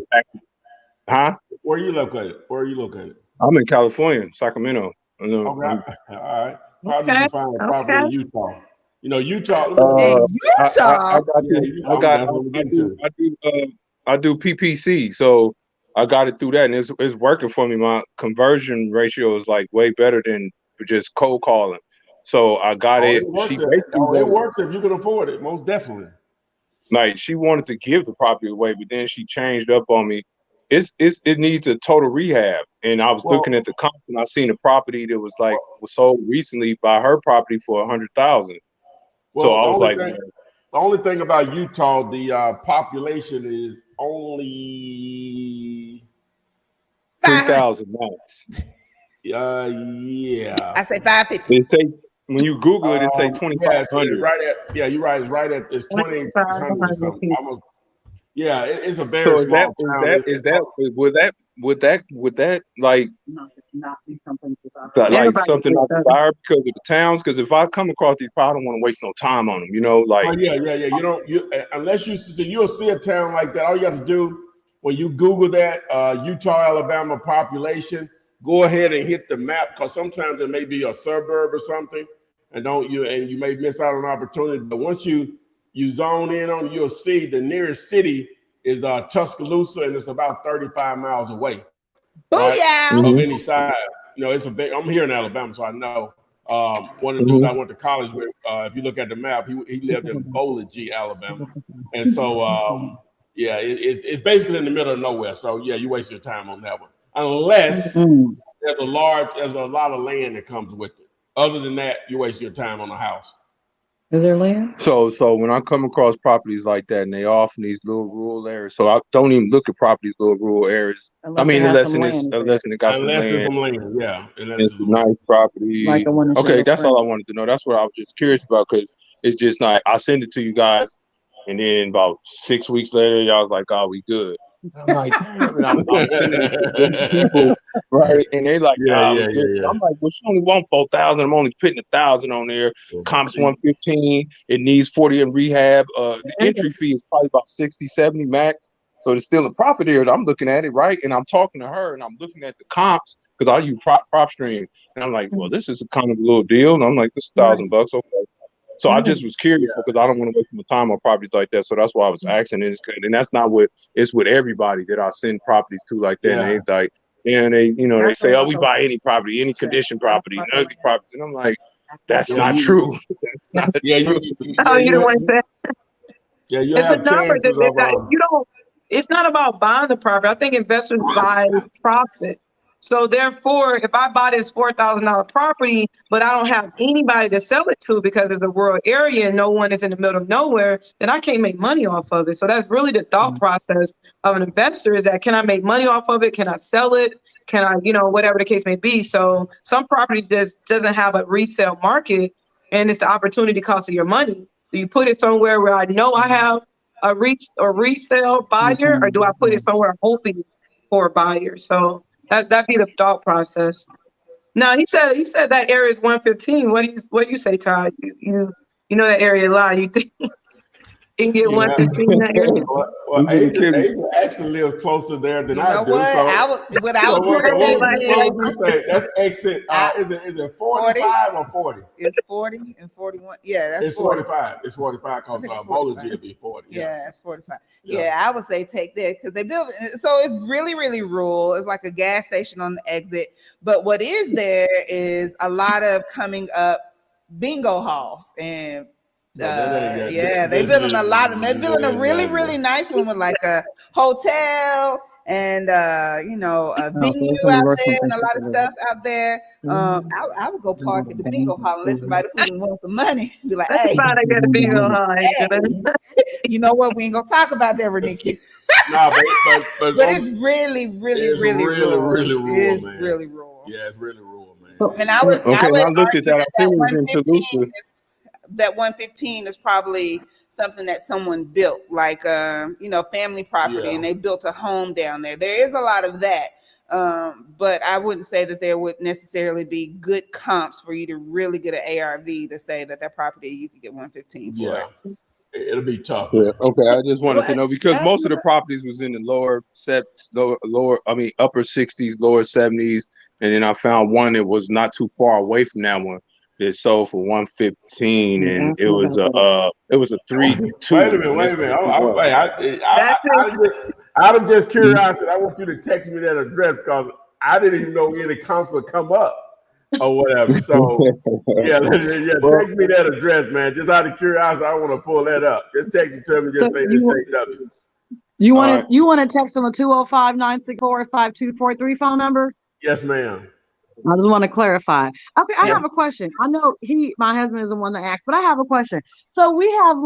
where are you located? Where are you located? I'm in California, Sacramento. Okay. All right. How did Okay, you find a property okay. in Utah? You know, Utah. In I Utah. do PPC, so I got it through that, and it's working for me. My conversion ratio is like way better than just cold calling. So I got it. She basically it works if you can afford it, most definitely. like she wanted to give the property away, but then she changed up on me. It needs a total rehab, and I was looking at the comp, and I seen a property that was sold recently by her property for 100,000. So I was like, the only thing about Utah, the population is only 3,000 max. Yeah. I say 550. It say when you Google it, it say 2,500. You're right. It's right at 2,600 or something. It's a very So small town. would that like Not be something like something I desire because of the towns? Because if I come across these, I don't want to waste no time on them. You know, like Unless you'll see a town like that. All you have to do when you Google that Utah, Alabama population, go ahead and hit the map, because sometimes it may be a suburb or something, and you may miss out on an opportunity. But once you zone in on, you'll see the nearest city is Tuscaloosa, and it's about 35 miles away. Right? Booyah! Of any size. It's a big. I'm here in Alabama, so I know. One of the dudes I went to college with, if you look at the map, he lived in Bowling, Alabama, and so it's basically in the middle of nowhere. So yeah, you waste your time on that one, unless there's a lot of land that comes with it. Other than that, you waste your time on a house. Is there land? So when I come across properties like that and they off in these little rural areas, so I don't even look at properties little rural areas. Unless Unless it got some Unless there's land, some land, yeah. it's a nice property. Like the one in Okay, Sugar that's all I Springs. wanted to know. That's what I was just curious about, because it's just like I send it to you guys, and then about 6 weeks later, y'all was like, "Oh, we good." I'm like, damn, and I'm sending it to different people, right? And they like, Yeah. I'm like, well, she only want 4,000. I'm only putting 1,000 on there. Comps 115. It needs 40 in rehab. The entry fee is probably about 60, 70 max. So there's still a profit there. I'm looking at it, right? And I'm talking to her, and I'm looking at the comps because I use prop stream, and I'm like, well, this is a kind of a little deal, and I'm like, this is $1,000, okay. So I just was curious because I don't want to waste my time on properties like that. So that's why I was asking. And that's not what it's with everybody that I send properties to like that. Yeah. And they like, and they say, oh, we buy any property, any condition property, ugly properties. And I'm like, that's not true. That's not true. You don't want that. Yeah, you It's have a number chances of it's not about buying the property. I think investors buy profit. So therefore, if I buy this $4,000 property, but I don't have anybody to sell it to because it's a rural area and no one is in the middle of nowhere, then I can't make money off of it. So that's really the thought process of an investor, is that, can I make money off of it? Can I sell it? Can I, whatever the case may be. So some property just doesn't have a resale market, and it's the opportunity cost of your money. Do you put it somewhere where I know I have a resale buyer, or do I put it somewhere hoping for a buyer? So that'd be the thought process. Now he said that area is 115. What do you say, Todd? You know that area a lot. You think you can get 115 in that area? Well, Adrian actually lives closer there than I do. That's exit. Is it 45 or 40? It's 40 and 41. Yeah, that's it's 45. It's 45 because Bowling would be 40. Yeah, it's 45. Yeah, I would say take that because they build it. So it's really, really rural. It's like a gas station on the exit. But what is there is a lot of coming up bingo halls, and they're building a lot, and they're building a really, really nice one with like a hotel and a venue out there and a lot of stuff out there. I would go park at the bingo hall and let somebody who wants some money be like, hey, I got a bingo hall. You know what? We ain't gonna talk about that, Reniki. No, but it's really, really, really rural. It's man. really rural. Yeah, it's really rural, man. So, and I would look at that. I think it was in Toulouse. That 115 is probably something that someone built, like family property, and they built a home down there. There is a lot of that, but I wouldn't say that there would necessarily be good comps for you to really get an ARV to say that property you could get 115 for it. It'll be tough. Yeah. Okay. I just wanted to know because most of the properties was in the upper 60s, lower 70s, and then I found one that was not too far away from that one. It sold for 115, and it was a 3-2. Wait a minute. Out of just curiosity, I want you to text me that address because I didn't even know any comps would come up or whatever. So text me that address, man. Just out of curiosity, I want to pull that up. Just text it to me. Just say it's JW. You want to text them a 205-964-5243 phone number? Yes, ma'am. I just want to clarify. Okay, I have a question. I know my husband is the one that asked, but I have a question. So we have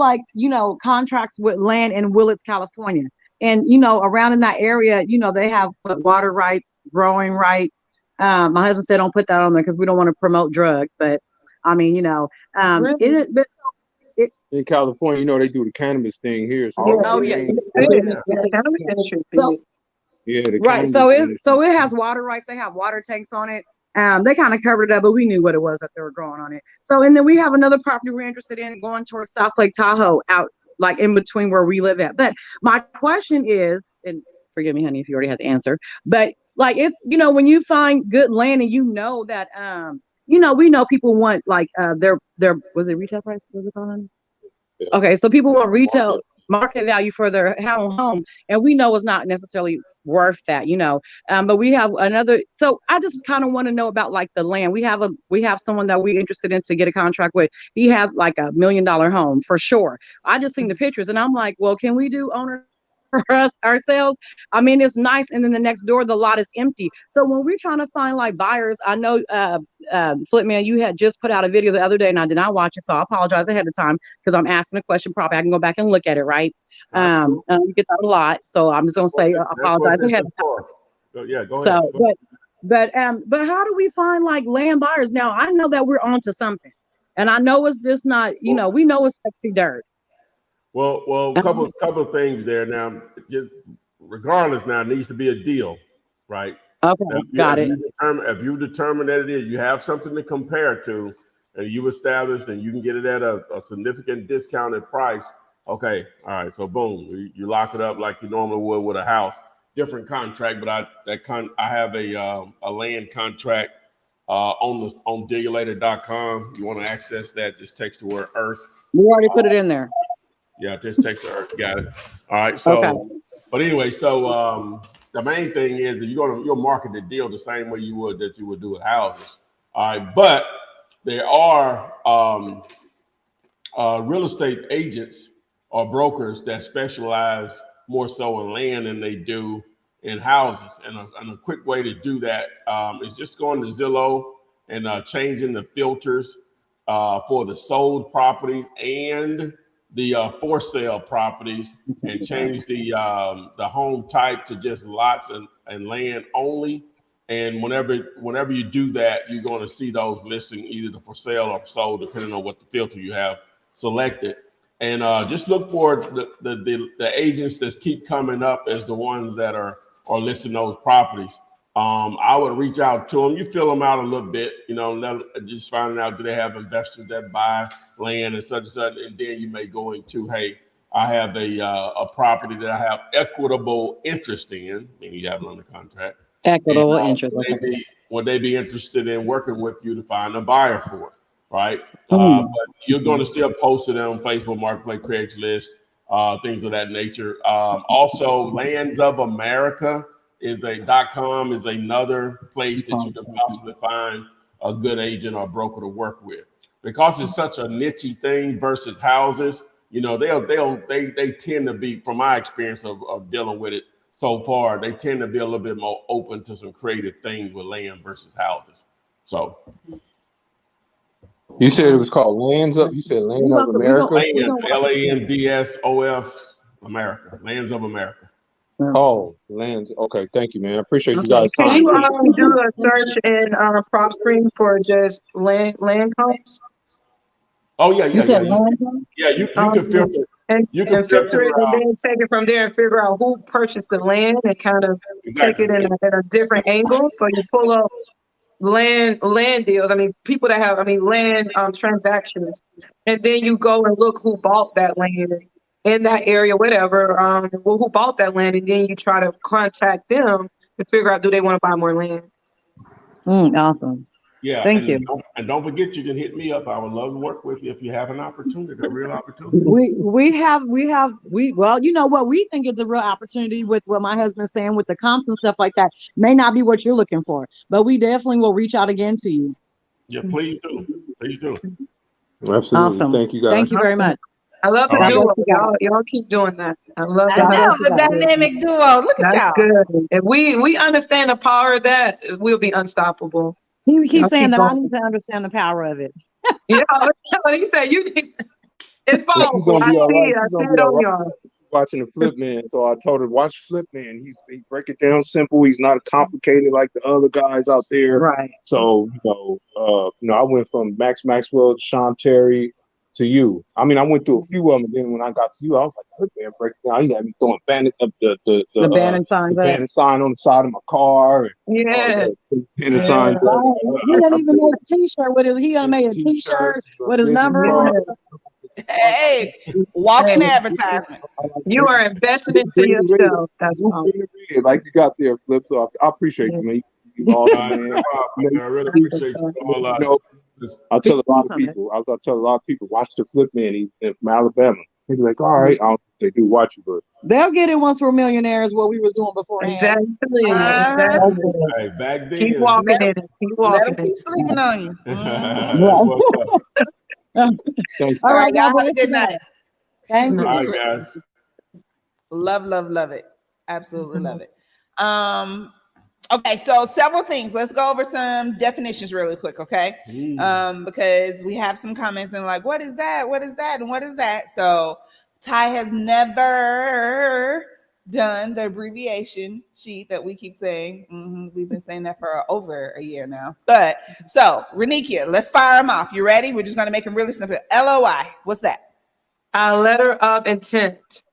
contracts with land in Willits, California. And, around in that area, they have water rights, growing rights. My husband said, don't put that on there because we don't want to promote drugs. But I mean, in California, they do the cannabis thing here. So right. So it has water rights. They have water tanks on it. They kind of covered it up, but we knew what it was that they were growing on it. So, and then we have another property we're interested in going towards South Lake Tahoe, out like in between where we live at. But my question is, and forgive me, honey, if you already had the answer, but Like it's when you find good land and that we know people want like their was it retail price? Was it on? Okay, so people want retail market value for their home, and we know it's not necessarily worth that. But we have another. So I just kind of want to know about like the land. We have someone that we're interested in to get a contract with. He has like $1 million home for sure. I just seen the pictures, and I'm like, well, can we do owner for us ourselves? I mean, it's nice, and then the next door the lot is empty. So when we're trying to find like buyers, I know Flipman, you had just put out a video the other day, and I did not watch it, so I apologize ahead of time because I'm asking a question properly. I can go back and look at it, right? You get that a lot, so I'm just gonna say apologize ahead of time. Yeah, go ahead. So, but how do we find like land buyers? Now I know that we're onto something, and I know it's just not, we know it's sexy dirt. Well, couple of things there. Now, regardless, now it needs to be a deal, right? Okay, got it. If you determine that it is, you have something to compare to, and you established, and you can get it at a significant discounted price. Okay, all right. So boom, you lock it up like you normally would with a house. Different contract, but I have a land contract on Dealulator.com. You want to access that? Just text the word Earth. We already put it in there. Yeah, just text the Earth. Got it. All right. So, okay. But anyway, so the main thing is that you'll market the deal the same way you would do with houses. All right, but there are real estate agents or brokers that specialize more so in land than they do in houses. And a quick way to do that is just going to Zillow and changing the filters for the sold properties and the for sale properties, and change the home type to just lots and land only. And whenever you do that, you're going to see those listing either for sale or sold, depending on what the filter you have selected. And just look for the agents that keep coming up as the ones that are listing those properties. I would reach out to them. You fill them out a little bit, just finding out, do they have investors that buy land and such, and then you may go into, hey, I have a property that I have equitable interest in, meaning you have it under contract. Equitable interest. Would they be interested in working with you to find a buyer for it, right? But you're going to still post it on Facebook Marketplace, Craigslist, things of that nature. Also, Lands of America .com is another place that you can possibly find a good agent or broker to work with, because it's such a niche thing versus houses. They tend to be, from my experience of dealing with it so far, they tend to be a little bit more open to some creative things with land versus houses. So you said it was called Lands Up. You said Land of America. LANDSOF America. Lands of America. Oh, lands. Okay, thank you, man. I appreciate you guys' Can time. you do a search in PropStream for just land comps? Oh yeah. You said You can filter. You can filter it and then take it from there and figure out who purchased the land and kind of take it in a different angle. So you pull up land deals. I mean, people that have land transactions, and then you go and look who bought that land in that area, whatever, who bought that land, and then you try to contact them to figure out, do they want to buy more land? Awesome. Yeah. Thank you. Don't forget, you can hit me up. I would love to work with you if you have an opportunity, a real opportunity. Well, you know what? We think it's a real opportunity with what my husband's saying with the comps and stuff like that. May not be what you're looking for, but we definitely will reach out again to you. Yeah, please do. Please do. Absolutely. Awesome. Thank you, guys. Thank you very much. I love the duo. Y'all keep doing that. I love the dynamic duo. Look at y'all. Good. If we understand the power of that, we'll be unstoppable. He keeps saying that I need to understand the power of it. Yeah, he said it's powerful. I see it on y'all. Watching the Flipman, so I told her watch Flipman. He break it down simple. He's not complicated like the other guys out there. Right. So I went from Max Maxwell to Sean Terry to you. I mean, I went through a few of them, and then when I got to you, I was like, Flipman, break it down. He had me throwing the banner signs, the banner sign on the side of my car. And, banner sign. He didn't even make a T-shirt with his. He done made a T-shirt with his number on it. Hey, walking advertisement. You are investing into yourself. That's all. Like you got there, Flip. So I appreciate you, man. You awesome, man. I really appreciate you all. You know, I tell a lot of people. I tell a lot of people, watch the Flip Man. He's from Alabama. They be like, all right, I don't think they do watch you, but They'll get it once we're millionaires. What we was doing beforehand. Exactly. Hey, back then. Keep walking in it. Keep Let walking them in keep it. sleeping on you. That's what's up. thanks. All right, y'all y'all, have a good night. Thank you. All right, guys. Love it. Absolutely love it. Okay, so several things. Let's go over some definitions really quick, okay? Because we have some comments and like, what is that? What is that? And what is that? So Ty has never done the abbreviation sheet that we keep saying. We've been saying that for over a year now. But so Renikia, let's fire them off. You ready? We're just gonna make them really simple. LOI, what's that? A letter of intent.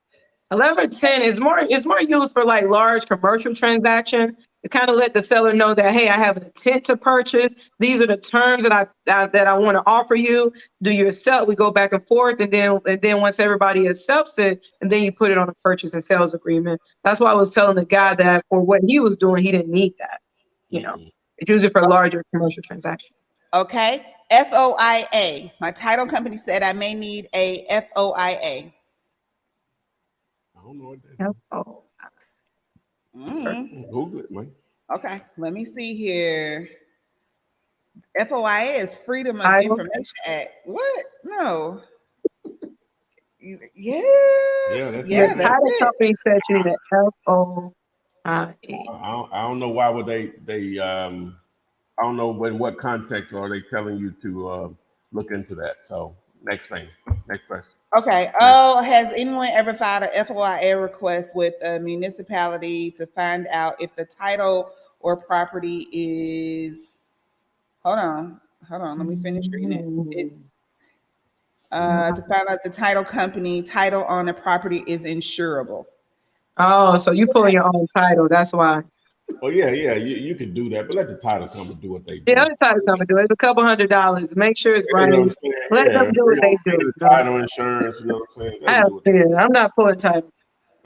A letter of intent is more used for like large commercial transaction to kind of let the seller know that, hey, I have an intent to purchase. These are the terms that I want to offer you. Do you accept? We go back and forth, and then once everybody accepts it, and then you put it on a purchase and sales agreement. That's why I was telling the guy that for what he was doing, he didn't need that. You know, it's usually for larger commercial transactions. Okay. FOIA. My title company said I may need a FOIA. I don't know what that is. Google it, man. Okay, let me see here. FOIA is Freedom of Information Act. What? No. Yeah. That's The title company said you need an FOIA. I don't know why would they I don't know in what context are they telling you to look into that. So next question. Okay. Oh, has anyone ever filed a FOIA request with a municipality to find out if the title or property is? Hold on. Let me finish reading it. To find out the title company title on a property is insurable. Oh, so you pull your own title. That's why. Well, yeah, you could do that, but let the title company do what they do. Yeah, let the title company do it. It's a couple $100. Make sure it's right. You know what Let them do what they do. The title insurance, you know what I'm saying? I'm not pulling title.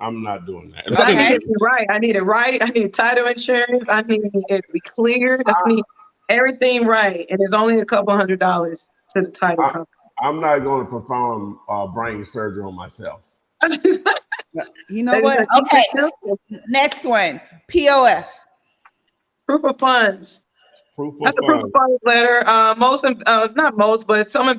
I'm not doing that. I need it right. I need it right. I need title insurance. I need it to be cleared. I need everything right. And it's only a couple $100 to the title company. I'm not going to perform brain surgery on myself. You know what? Okay. Next one. POF. Proof of funds. That's a proof of funds letter. Not most, but some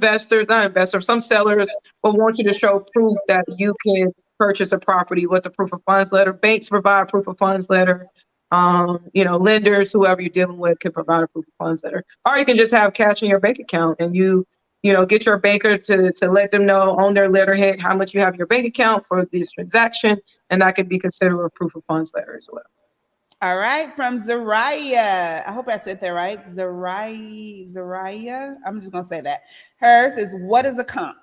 sellers will want you to show proof that you can purchase a property with a proof of funds letter. Banks provide proof of funds letter. Lenders, whoever you're dealing with, can provide a proof of funds letter. Or you can just have cash in your bank account and you get your banker to let them know on their letterhead how much you have in your bank account for this transaction, and that could be considered a proof of funds letter as well. All right, from Zariah. I hope I said that right. Zariah. I'm just gonna say that. Hers is, what is a comp?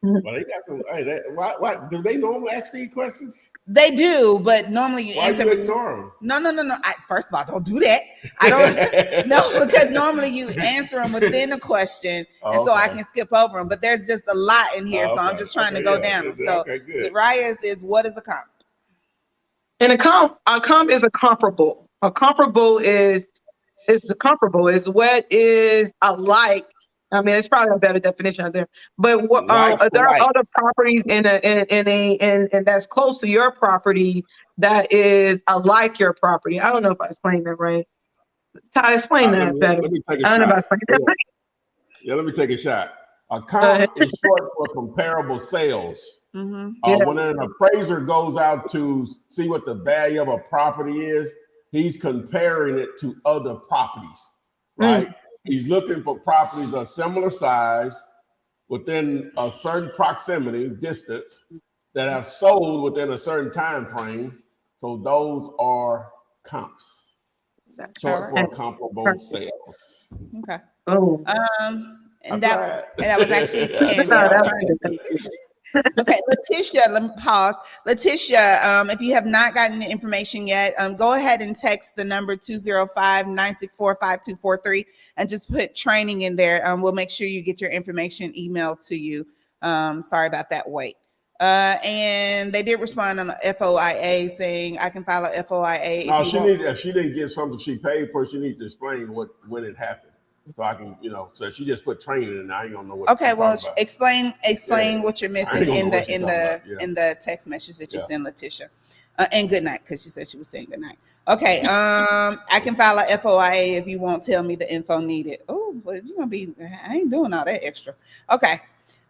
Well, they got some. Hey, why do they normally ask these questions? They do, but normally you answer. Why you ignore them? No. First of all, don't do that. I don't. No, because normally you answer them within a question, and so I can skip over them. But there's just a lot in here, so I'm just trying to go down them. So Zariah is, what is a comp? And a comp is a comparable. A comparable is what is alike. I mean, it's probably a better definition out there. But what there are other properties in that's close to your property that is alike your property. I don't know if I explained that right. Ty, explain that better. Let me take a I don't know if I explained that right. Yeah, let me take a shot. A comp is short for comparable sales. When an appraiser goes out to see what the value of a property is, he's comparing it to other properties, right? He's looking for properties of similar size within a certain proximity, distance, that have sold within a certain time frame. So those are comps. Short for comparable sales. Okay. Oh. And that was actually 10. Okay, Letitia, let me pause. Letitia, if you have not gotten the information yet, go ahead and text the number 205-964-5243 and just put training in there. We'll make sure you get your information emailed to you Sorry about that wait. And they did respond on the FOIA saying I can file a FOIA if No, you want. if she didn't get something she paid for, she needs to explain when it happened. So I can, so she just put training in, I ain't gonna know what Okay, she's well, talking about. explain Yeah. what you're I missing ain't gonna in know the what she's talking about. Yeah. in the text message that you Yeah. sent Letitia. And good night, because she said she was saying good night. Okay, I can file a FOIA if you won't tell me the info needed. Oh, but you're gonna be, I ain't doing all that extra. Okay.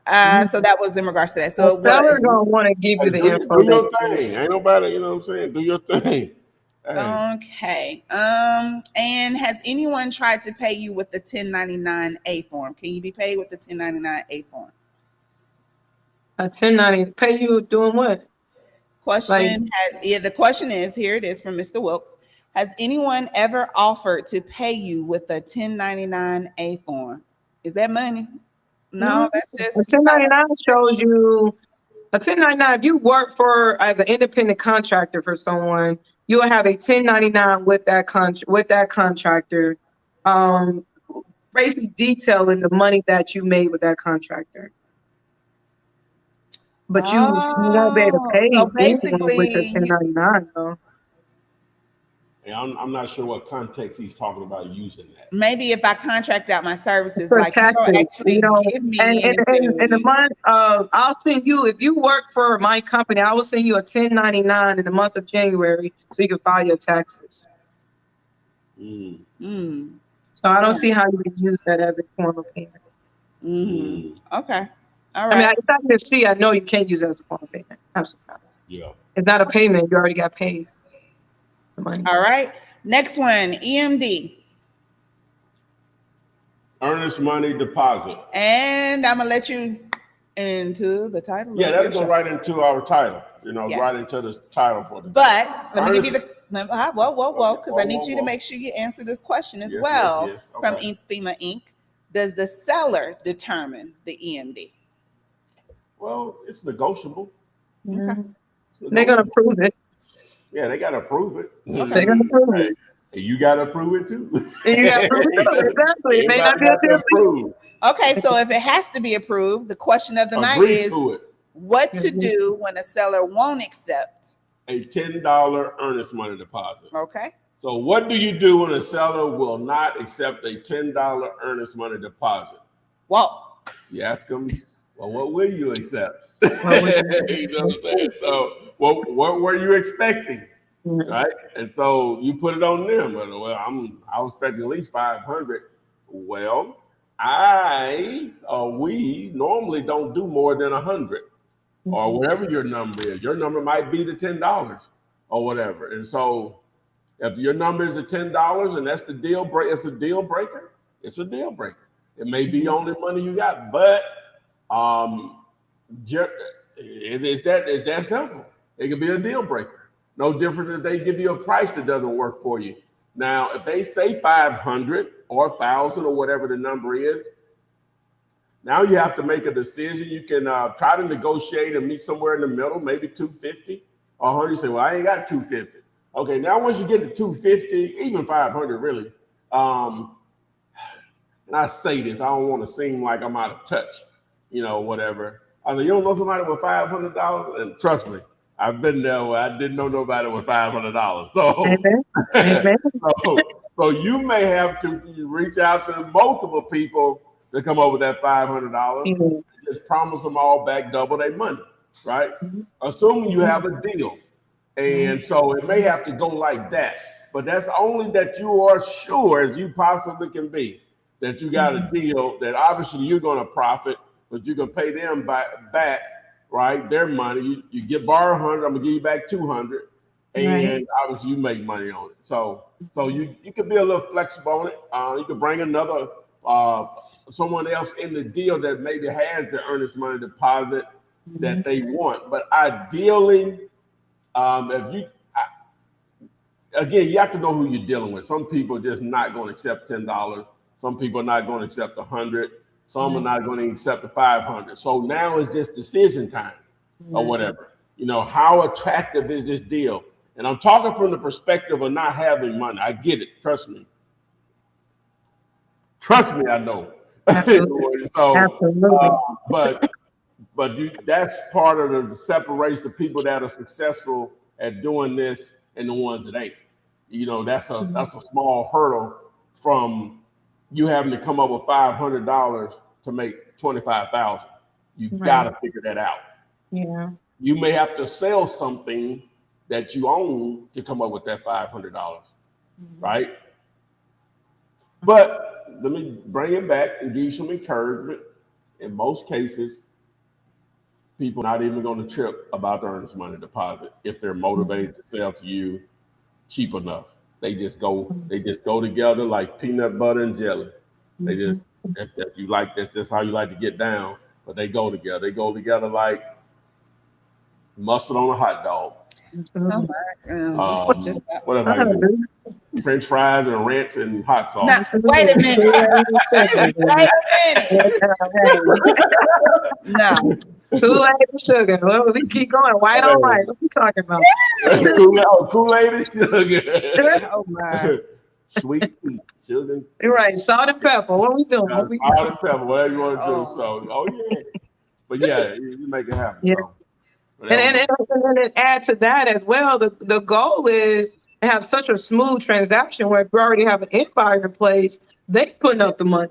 So that was in regards to that. The So what seller is gonna want to give you the Do info. your thing. Ain't nobody, you know what I'm saying? Do your thing. Hey. okay. And has anyone tried to pay you with the 1099A form? Can you be paid with the 1099A form? A 1090 pay you doing what? Question the question is, here it is from Mr. Wilkes. Has anyone ever offered to pay you with a 1099A form? Is that money? No, that's A just 1099 shows you a 1099. If you work for as an independent contractor for someone, you will have a 1099 with that contractor, basically detailing the money that you made with that contractor. But you won't be able to pay so anyone with a basically 1099 though. Yeah, I'm not sure what context he's talking about using that. maybe if I contract out my services, For like you don't taxes, actually give me and anything. in the month of, I'll send you, if you work for my company, I will send you a 1099 in the month of January so you can file your taxes. So I don't see how you can use that as a form of payment. Okay. All I mean, right. it's not to see, I know you can't use it as a form of payment. Absolutely not. Yeah. It's not a payment. You already got paid the money. All right. Next one, EMD. Earnest money deposit. And I'm gonna let you into the title. Yeah, of that'll your go show. right into our title. Yes. Right into the title for the. But let me give you Earnest- the whoa, because I need you to whoa. make sure you answer this question as Yes, well yes. from Okay. FEMA Inc. Does the seller determine the EMD? Well, it's negotiable. Okay. They're gonna prove it. Yeah, they gotta prove it. Okay. They're gonna prove it. And you gotta prove it too. And you gotta prove it too. Exactly. It may not be a Everybody got to approve. Okay, so if it has to be approved, the question of the night Agree is to it. what to do when a seller won't accept A $10 earnest money deposit. Okay. So what do you do when a seller will not accept a $10 earnest money deposit? Well, you ask them, well, what will you accept? You know what I'm saying? So what were you expecting? Right? And so you put it on them. Well, I was expecting at least 500. Well, we normally don't do more than 100 or whatever your number is. Your number might be the $10 or whatever. And so if your number is the $10 and that's the deal breaker, it's a deal breaker. It's a deal breaker. It may be only money you got, but it's that simple. It could be a deal breaker. No different if they give you a price that doesn't work for you. Now, if they say 500 or 1,000 or whatever the number is, now you have to make a decision. You can try to negotiate and meet somewhere in the middle, maybe 250 or 100. You say, well, I ain't got 250. Okay, now once you get to 250, even 500 really, and I say this, I don't want to seem like I'm out of touch, whatever. I mean, you don't know somebody with $500? And trust me, I've been there where I didn't know nobody with $500. So you may have to reach out to multiple people to come up with that $500. Just promise them all back double their money, right? Assuming you have a deal. And so it may have to go like that. But that's only that you are sure as you possibly can be that you got a deal that obviously you're going to profit, but you can pay them back, right? Their money. You borrow 100, I'm gonna give you back 200, and obviously you make money on it. So you can be a little flexible on it. You can bring another someone else in the deal that maybe has the earnest money deposit that they want. But ideally, again, you have to know who you're dealing with. Some people are just not going to accept $10. Some people are not going to accept 100. Some are not going to accept the 500. So now it's just decision time or whatever. How attractive is this deal? And I'm talking from the perspective of not having money. I get it. Trust me. I know. Absolutely. But But that's part of the separates the people that are successful at doing this and the ones that ain't. You know, that's a small hurdle from you having to come up with $500 to make 25,000. You got to figure that out. Yeah. You may have to sell something that you own to come up with that $500, right? But let me bring it back and give you some encouragement. In most cases, people are not even going to trip about the earnest money deposit if they're motivated to sell to you cheap enough. They just go together like peanut butter and jelly. They just if you like that, that's how you like to get down. But they go together. They go together like mustard on a hot dog. Whatever. French fries and ranch and hot sauce. Now, wait a minute. No. Kool-Aid and sugar. Well, we keep going. White on white. What are you talking about? Kool-Aid and sugar. Oh my. Sweet tea. Children. You're right. Salt and pepper. What are we doing? Salt and pepper. Whatever you want to do. So, yeah. But yeah, you make it happen. Yeah. So. And add to that as well, the goal is to have such a smooth transaction where if you already have an end buyer in place, they putting up the money.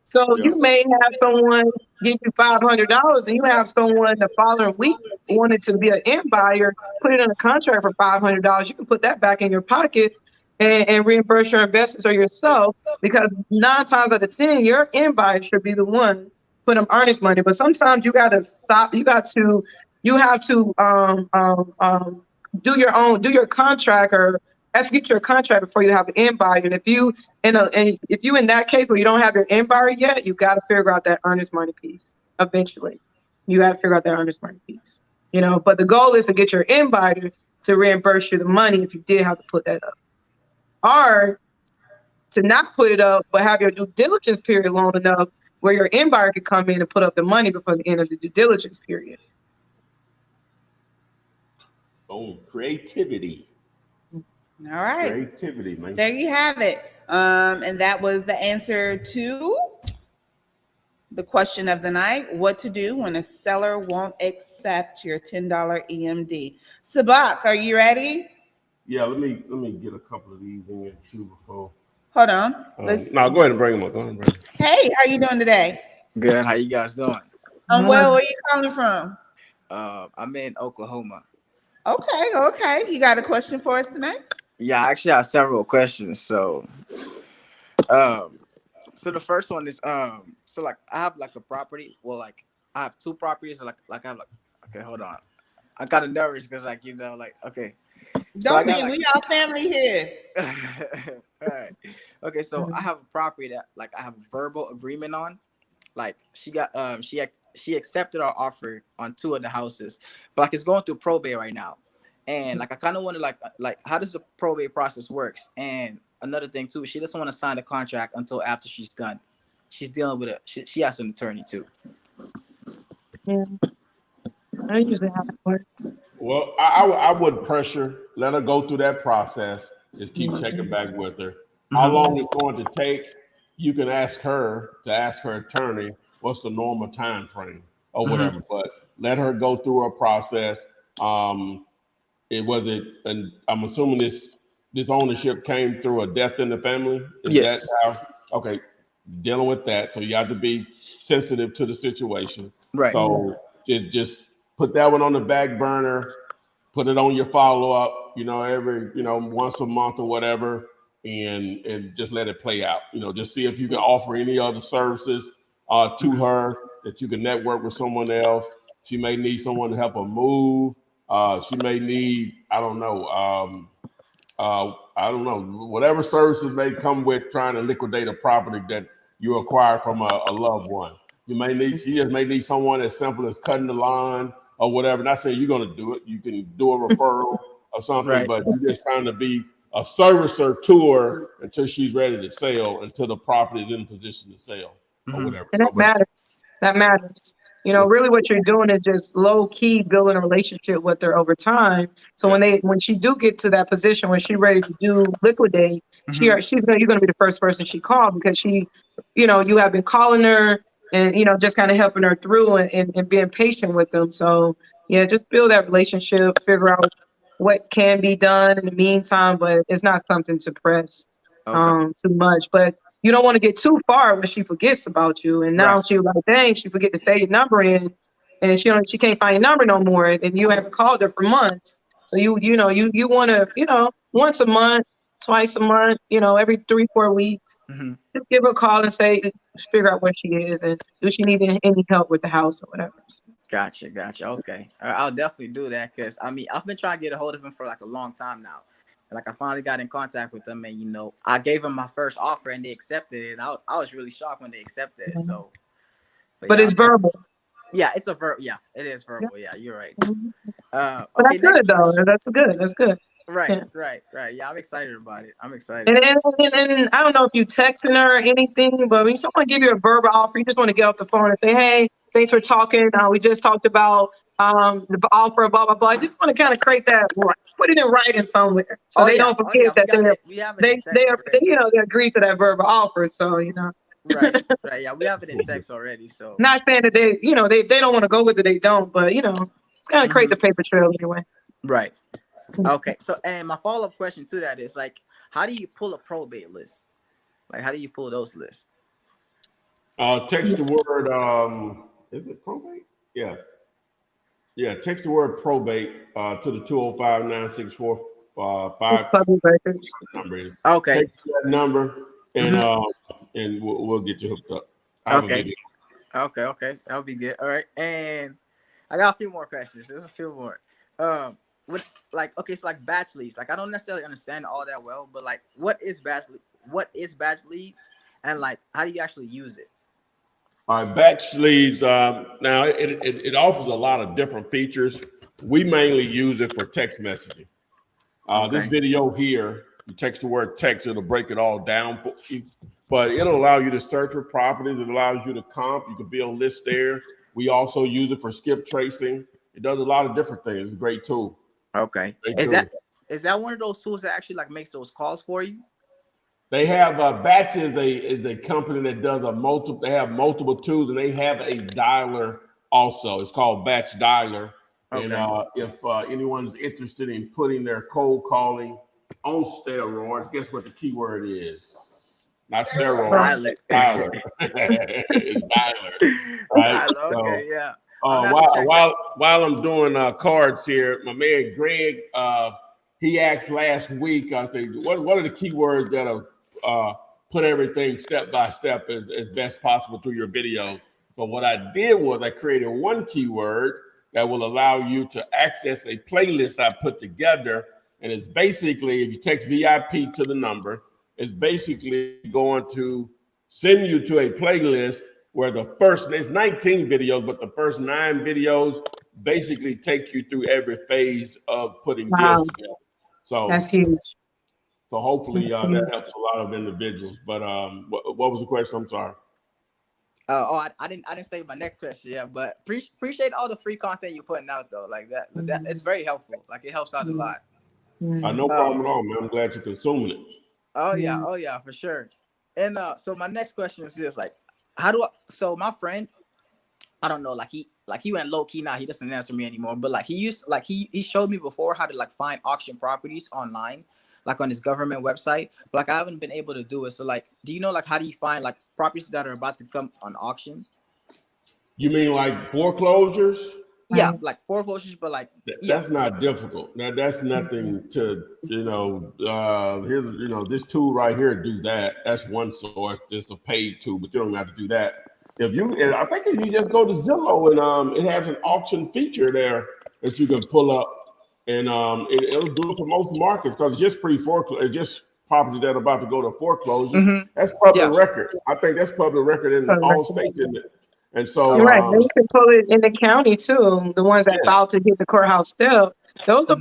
So you may have someone give you $500 and you have someone the following week wanted to be an end buyer, put it in a contract for $500. You can put that back in your pocket and reimburse your investors or yourself, because 9 times out of 10, your end buyer should be the one put them earnest money. But sometimes you got to stop. You have to do your contract or execute your contract before you have an end buyer. And if you in that case where you don't have your end buyer yet, you got to figure out that earnest money piece. Eventually, you got to figure out that earnest money piece. You know, but the goal is to get your end buyer to reimburse you the money if you did have to put that up, or to not put it up but have your due diligence period long enough where your end buyer could come in and put up the money before the end of the due diligence period. Oh, creativity. All right. Creativity, man. There you have it. And that was the answer to the question of the night: what to do when a seller won't accept your $10 EMD. Sabak, are you ready? Yeah, let me get a couple of these in too before. Hold on. No, go ahead and bring them up. Go ahead and bring them. Hey, how you doing today? Good. How you guys doing? I'm well. Where you calling from? I'm in Oklahoma. Okay. You got a question for us tonight? Yeah, I actually have several questions. So the first one is so like I have like a property. Well, like I have 2 properties. Like I have okay, hold on. I'm kind of nervous because okay. Don't be. We all family here. All right. Okay, so I have a property that like I have a verbal agreement on. Like she got she accepted our offer on 2 of the houses, but like it's going through probate right now, and like I kind of want to like how does the probate process works? And another thing too, she doesn't want to sign the contract until after she's done. She's dealing with she has an attorney too. Yeah, I usually have it work. Well, I would pressure, let her go through that process. Just keep checking back with her. How long it's going to take? You can ask her attorney what's the normal time frame or whatever, but let her go through her process. And I'm assuming this ownership came through a death in the family. Yes. Okay, dealing with that, so you have to be sensitive to the situation. Right. So just put that one on the back burner. Put it on your follow up. Every once a month or whatever. And just let it play out. Just see if you can offer any other services to her, that you can network with someone else. She may need someone to help her move. She may need, I don't know, whatever services may come with trying to liquidate a property that you acquire from a loved one. She just may need someone as simple as cutting the lawn or whatever. Not saying you're going to do it. You can do a referral or something, right. But you're just trying to be a servicer to her until she's ready to sell, until the property is in position to sell or whatever. And that matters. That matters. Really what you're doing is just low key building a relationship with her over time. So when she do get to that position where she's ready to do liquidate, you're going to be the first person she called, because you have been calling her, and just kind of helping her through and being patient with them. So yeah, just build that relationship, figure out what can be done in the meantime, but it's not something to press Okay. too much. But you don't want to get too far when she forgets about you, and now Right. she like, dang, she forget to say your number in, and she can't find your number no more, and you haven't called her for months. So you want to once a month, twice a month, every 3-4 weeks, Hmm. just give her a call and say, figure out where she is and do she need any help with the house or whatever. Gotcha. Okay. I'll definitely do that because I mean I've been trying to get a hold of him for like a long time now. And, like I finally got in contact with them, and I gave them my first offer and they accepted it. And I was really shocked when they accepted it. Mhm. So, but But yeah, it's verbal. yeah, it's a verb. Yeah, it is Yeah. verbal. Yeah, you're right. Mhm. But Okay, that's next good though. question. That's good. That's good. Right, Yeah. right, right. Yeah, I'm excited about it. I'm excited. And I don't know if you texting her or anything, but when someone give you a verbal offer, you just want to get off the phone and say, "Hey, thanks for talking. We just talked about the offer, blah blah blah." You just want to kind of create that, put it in writing somewhere, so they don't Oh yeah, forget that we have it in text they already. they agree to that verbal offer. So Right, right. Yeah, we have it in text already. So, not saying that they don't want to go with it, they don't, but it's kind of create mhm, the paper trail anyway. right. Okay. So, and my follow up question to that is like, how do you pull a probate list? Like, how do you pull those lists? Text the word. Is it probate? Yeah. Yeah. Text the word probate to the 205-964 It's five public records. number is. Okay. Text that number and Hmm. we'll get you hooked up. I have a Okay. video. Okay. That'll be good. All right. And I got a few more questions. There's a few more. Um, what like okay, so like batch leads. Like I don't necessarily understand all that well, but like what is batch leads, and like how do you actually use it? All right, batch leads. Now it offers a lot of different features. We mainly use it for text messaging. This Okay. video here, you text the word text, it'll break it all down for you. But it'll allow you to search for properties. It allows you to comp. You can build lists there. We also use it for skip tracing. It does a lot of different things. It's a great tool. Okay. Great tool. Is that one of those tools that actually like makes those calls for you? They have Batch is a company that does a multiple. They have multiple tools, and they have a dialer also. It's called Batch Dialer. And Okay. if anyone's interested in putting their cold calling on steroids, guess what the keyword is? Not steroids, Dial it. dialer. It's dialer, right? Dial it. So Okay. Yeah. I'm gonna have to while check that. while I'm doing cards here, my man Greg, he asked last week. I said, what are the keywords that'll put everything step by step as best possible through your video? So what I did was I created one keyword that will allow you to access a playlist I put together, and it's basically, if you text VIP to the number, it's basically going to send you to a playlist where there's 19 videos, but the first 9 videos basically take you through every phase of putting deals Wow, together. So, that's huge. hopefully That's huge. that helps a lot of individuals. But what was the question? I'm sorry. I didn't say my next question yet, but appreciate all the free content you're putting out though. Like that it's very helpful. Like it helps out a lot. No problem at all, man. I'm glad you're consuming it. Oh yeah, for sure. And so my next question is this: like, so my friend, I don't know, like he went low key now. He doesn't answer me anymore. But like he showed me before how to like find auction properties online, like on his government website. But like I haven't been able to do it. So like, do you know like how do you find like properties that are about to come on auction? You mean like foreclosures? Yeah, like foreclosures, but like That's not difficult. Now that's nothing to here's this tool right here do that. That's one source. It's a paid tool, but you don't have to do that. I think if you just go to Zillow and it has an auction feature there that you can pull up, and it'll do it for most markets because it's just free foreclosure. It's just property that are about to go to foreclosure. Mm-hmm. That's public Yeah. record. I think that's public record in all states, isn't it? And so You're right. They can pull it in the county too. The ones that yes. filed to hit the courthouse step, those will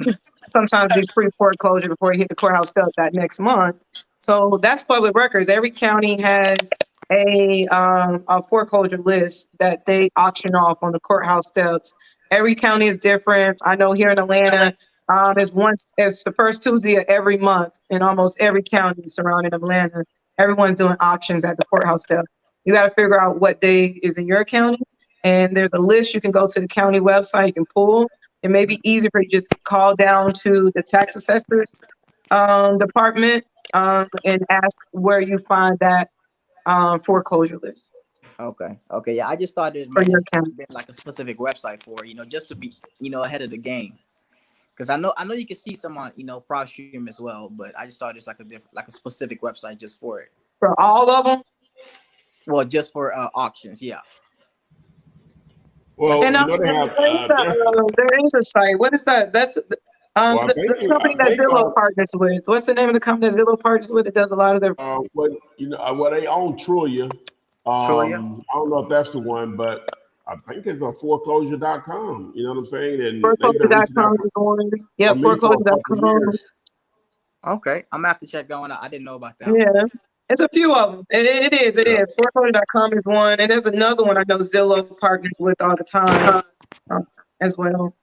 sometimes be pre-foreclosure before you hit the courthouse step that next month. So that's public records. Every county has a foreclosure list that they auction off on the courthouse steps. Every county is different. I know here in Atlanta, it's the first Tuesday of every month in almost every county surrounding Atlanta. Everyone's doing auctions at the courthouse step. You got to figure out what day is in your county. And there's a list you can go to the county website, you can pull. It may be easy for you to just call down to the tax assessors department and ask where you find that foreclosure list Okay. Okay. Yeah, I just thought it for might your have county. been like a specific website for, just to be, ahead of the game. Because I know you can see some on, Prop Stream as well, but I just thought it's like a specific website just for it. For all of them? Well, just for auctions, yeah. Well, And they have. there is a site. What is that? That's the company that Zillow partners with. What's the name of the company that Zillow partners with? It does a lot of their. Well, they own Trulia. Trulia? I don't know if that's the one, but I think it's a foreclosure.com. You know what I'm saying? And Foreclosure.com is one. Yeah, foreclosure.com. Okay, I'm gonna have to check that one out. I didn't know about that. Yeah, it's a few of them. It is. Foreclosure.com is one, and there's another one I know Zillow partners with all the time as well.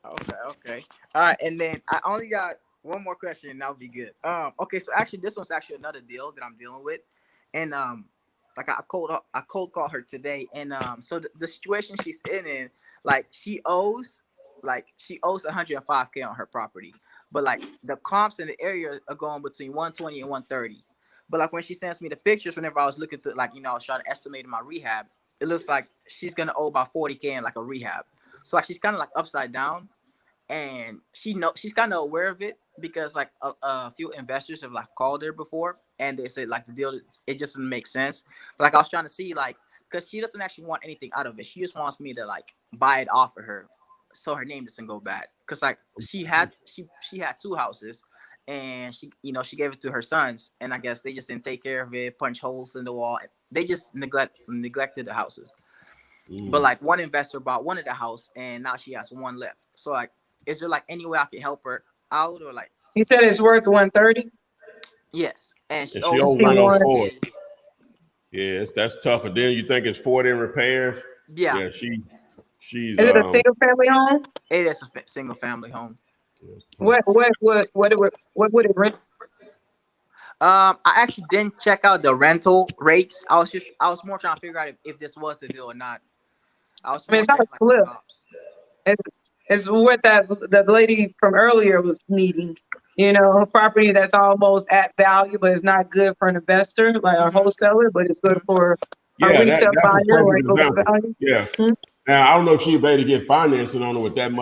Okay. All right, and then I only got one more question, and that'll be good. Okay, so actually, this one's actually another deal that I'm dealing with, and like I cold called her today, and so the situation she's in, like she owes 105K on her property, but like the comps in the area are going between 120 and 130. But like when she sends me the pictures, whenever I was looking to I was trying to estimate my rehab, it looks like she's gonna owe about 40K in like a rehab. So like she's kind of like upside down, and she's kind of aware of it because like a few investors have like called her before, and they said like the deal it just doesn't make sense. But like I was trying to see like because she doesn't actually want anything out of it. She just wants me to like buy it off of her, so her name doesn't go bad. Because like she had 2 houses, and she gave it to her sons, and I guess they just didn't take care of it, punch holes in the wall. They just neglected the houses. But like one investor bought one of the house, and now she has one left. So like, is there like any way I can help her out, or like? You said it's worth 130. Yes, and she owes 104. Yeah, that's tough. And then you think it's 40 in repairs? Yeah. Yeah, she's. Is it a single family home? It is a single family home. What would it rent? I actually didn't check out the rental rates. I was more trying to figure out if this was a deal or not. It's not a flip. It's what the lady from earlier was needing. A property that's almost at value, but it's not good for an investor, like a wholesaler, but it's good for a retail buyer. Yeah. Now I don't know if she'd be able to get financing on it with that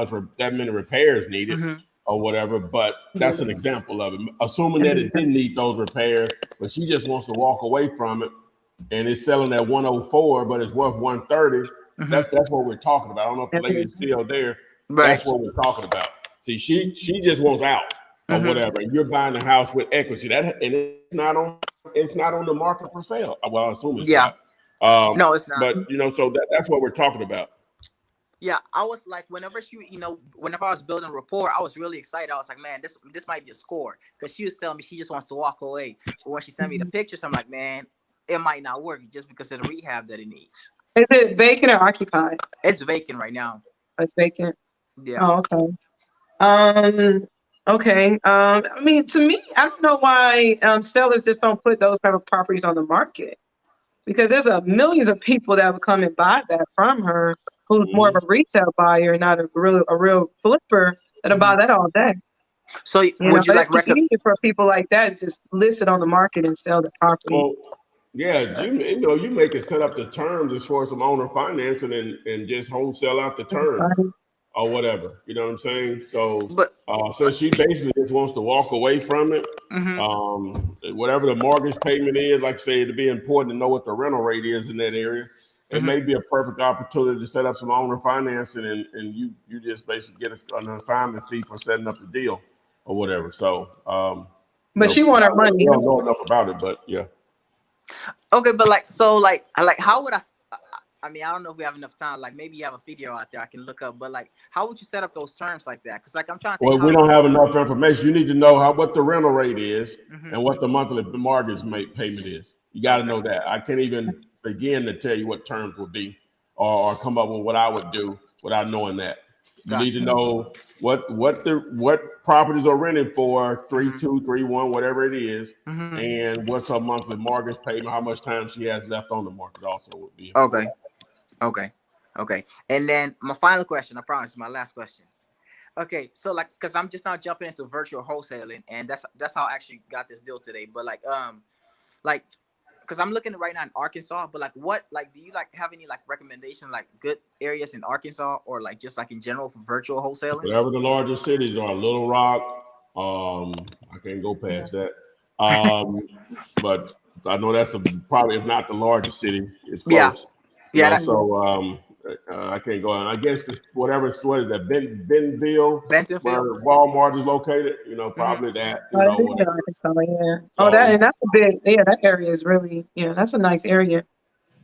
many repairs needed or whatever, but that's an example of it. Assuming that it didn't need those repairs, but she just wants to walk away from it, and it's selling at 104, but it's worth 130. That's what we're talking about. I don't know if the lady's still there. Right. That's what we're talking about. See, she just wants out or whatever. And you're buying the house with equity. And it's not on the market for sale. Well, I assume it's not. No, it's not. But so that's what we're talking about. Yeah, I was like, whenever I was building rapport, I was really excited. I was like, man, this might be a score, because she was telling me she just wants to walk away. But when she sent me the pictures, I'm like, man, it might not work just because of the rehab that it needs. Is it vacant or occupied? It's vacant right now. It's vacant. Yeah. Oh, okay. Okay. I mean, to me, I don't know why sellers just don't put those type of properties on the market, because there's millions of people that would come and buy that from her, who's more of a retail buyer, not a real flipper, that'll buy that all day. So would you like recommend for people like that just list it on the market and sell the property? Well, yeah, you make it set up the terms as far as some owner financing and just wholesale out the terms or whatever. You know what I'm saying? So, so she basically just wants to walk away from it. Whatever the mortgage payment is, like I say, it'd be important to know what the rental rate is in that area. It may be a perfect opportunity to set up some owner financing, and you just basically get an assignment fee for setting up the deal or whatever. So, but she want her money. I don't know enough about it, but yeah. Okay, but how would I mean, I don't know if we have enough time. Like, maybe you have a video out there I can look up, but like, how would you set up those terms like that? Because like, I'm trying to think. Well, we don't have enough information. You need to know what the rental rate is and what the monthly mortgage payment is. You got to know that. I can't even begin to tell you what terms would be or come up with what I would do without knowing that. You need to know what properties are renting for, 3.2, 3.1, whatever it is, and what's her monthly mortgage payment, how much time she has left on the market also would be important. Okay. And then my final question, I promise, my last question. Okay, so like, cause I'm just now jumping into virtual wholesaling, and that's how I actually got this deal today. But like, cause I'm looking right now in Arkansas, but like, do you like have any like recommendation, like good areas in Arkansas, or like just like in general for virtual wholesaling? Whatever the larger cities are, Little Rock, I can't go past that. But I know that's probably, if not the largest city, it's close. Yeah. So I can't go on. I guess what is that? Bentonville, where Walmart is located. Probably that. And that's a big. Yeah, that area is really. Yeah, that's a nice area.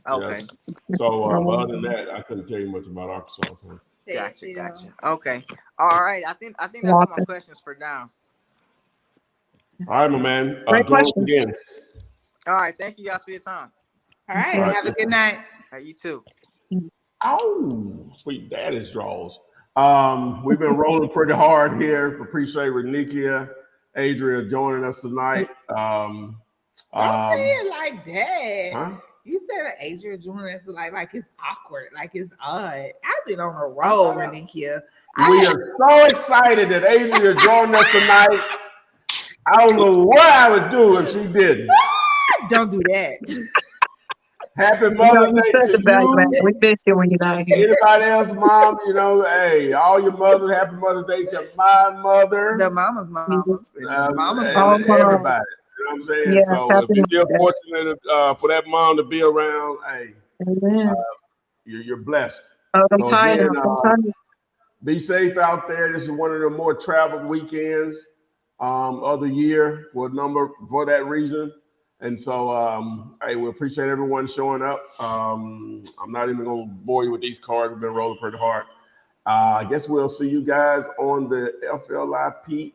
Okay. Yes. So other than that, I couldn't tell you much about Arkansas. So. Gotcha. Okay. All right. I think that's all my questions for now. All right, my man. Great question. Again. All right. Thank you guys for your time. All right. Have a good night. You too. Oh, sweet daddy's draws. We've been rolling pretty hard here. Appreciate Renikia, Adria joining us tonight. Don't say it like that. Huh? You said that Adria joining us like it's awkward, like it's odd. I've been on a roll, Renikia. We are so excited that Adria joined us tonight. I don't know what I would do if she didn't. Don't do that. Happy Mother's Day to you. We miss you when you're not here. Anybody else, mom? Hey, all your mothers, happy Mother's Day to my mother. The mamas. Mama's everybody. You know what I'm saying? Yeah, so if you're fortunate for that mom to be around, you're blessed. I'm tired. Be safe out there. This is one of the more traveled weekends of the year for that reason. And so, we appreciate everyone showing up. I'm not even going to bore you with these cards. We've been rolling pretty hard. I guess we'll see you guys on the FLIPSIDE.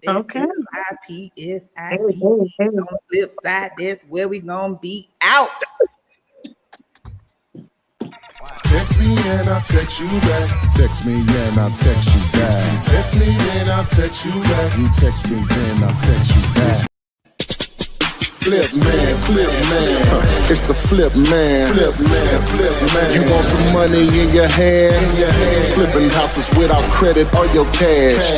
Okay. FLIPSIDE. On the flip side, that's where we going to be out. Text me and I'll text you back. Text me and I'll text you back. Text me and I'll text you back. You text me then I'll text you back. Flip man. It's the flip man. You want some money in your hand? Flipping houses without credit or your cash.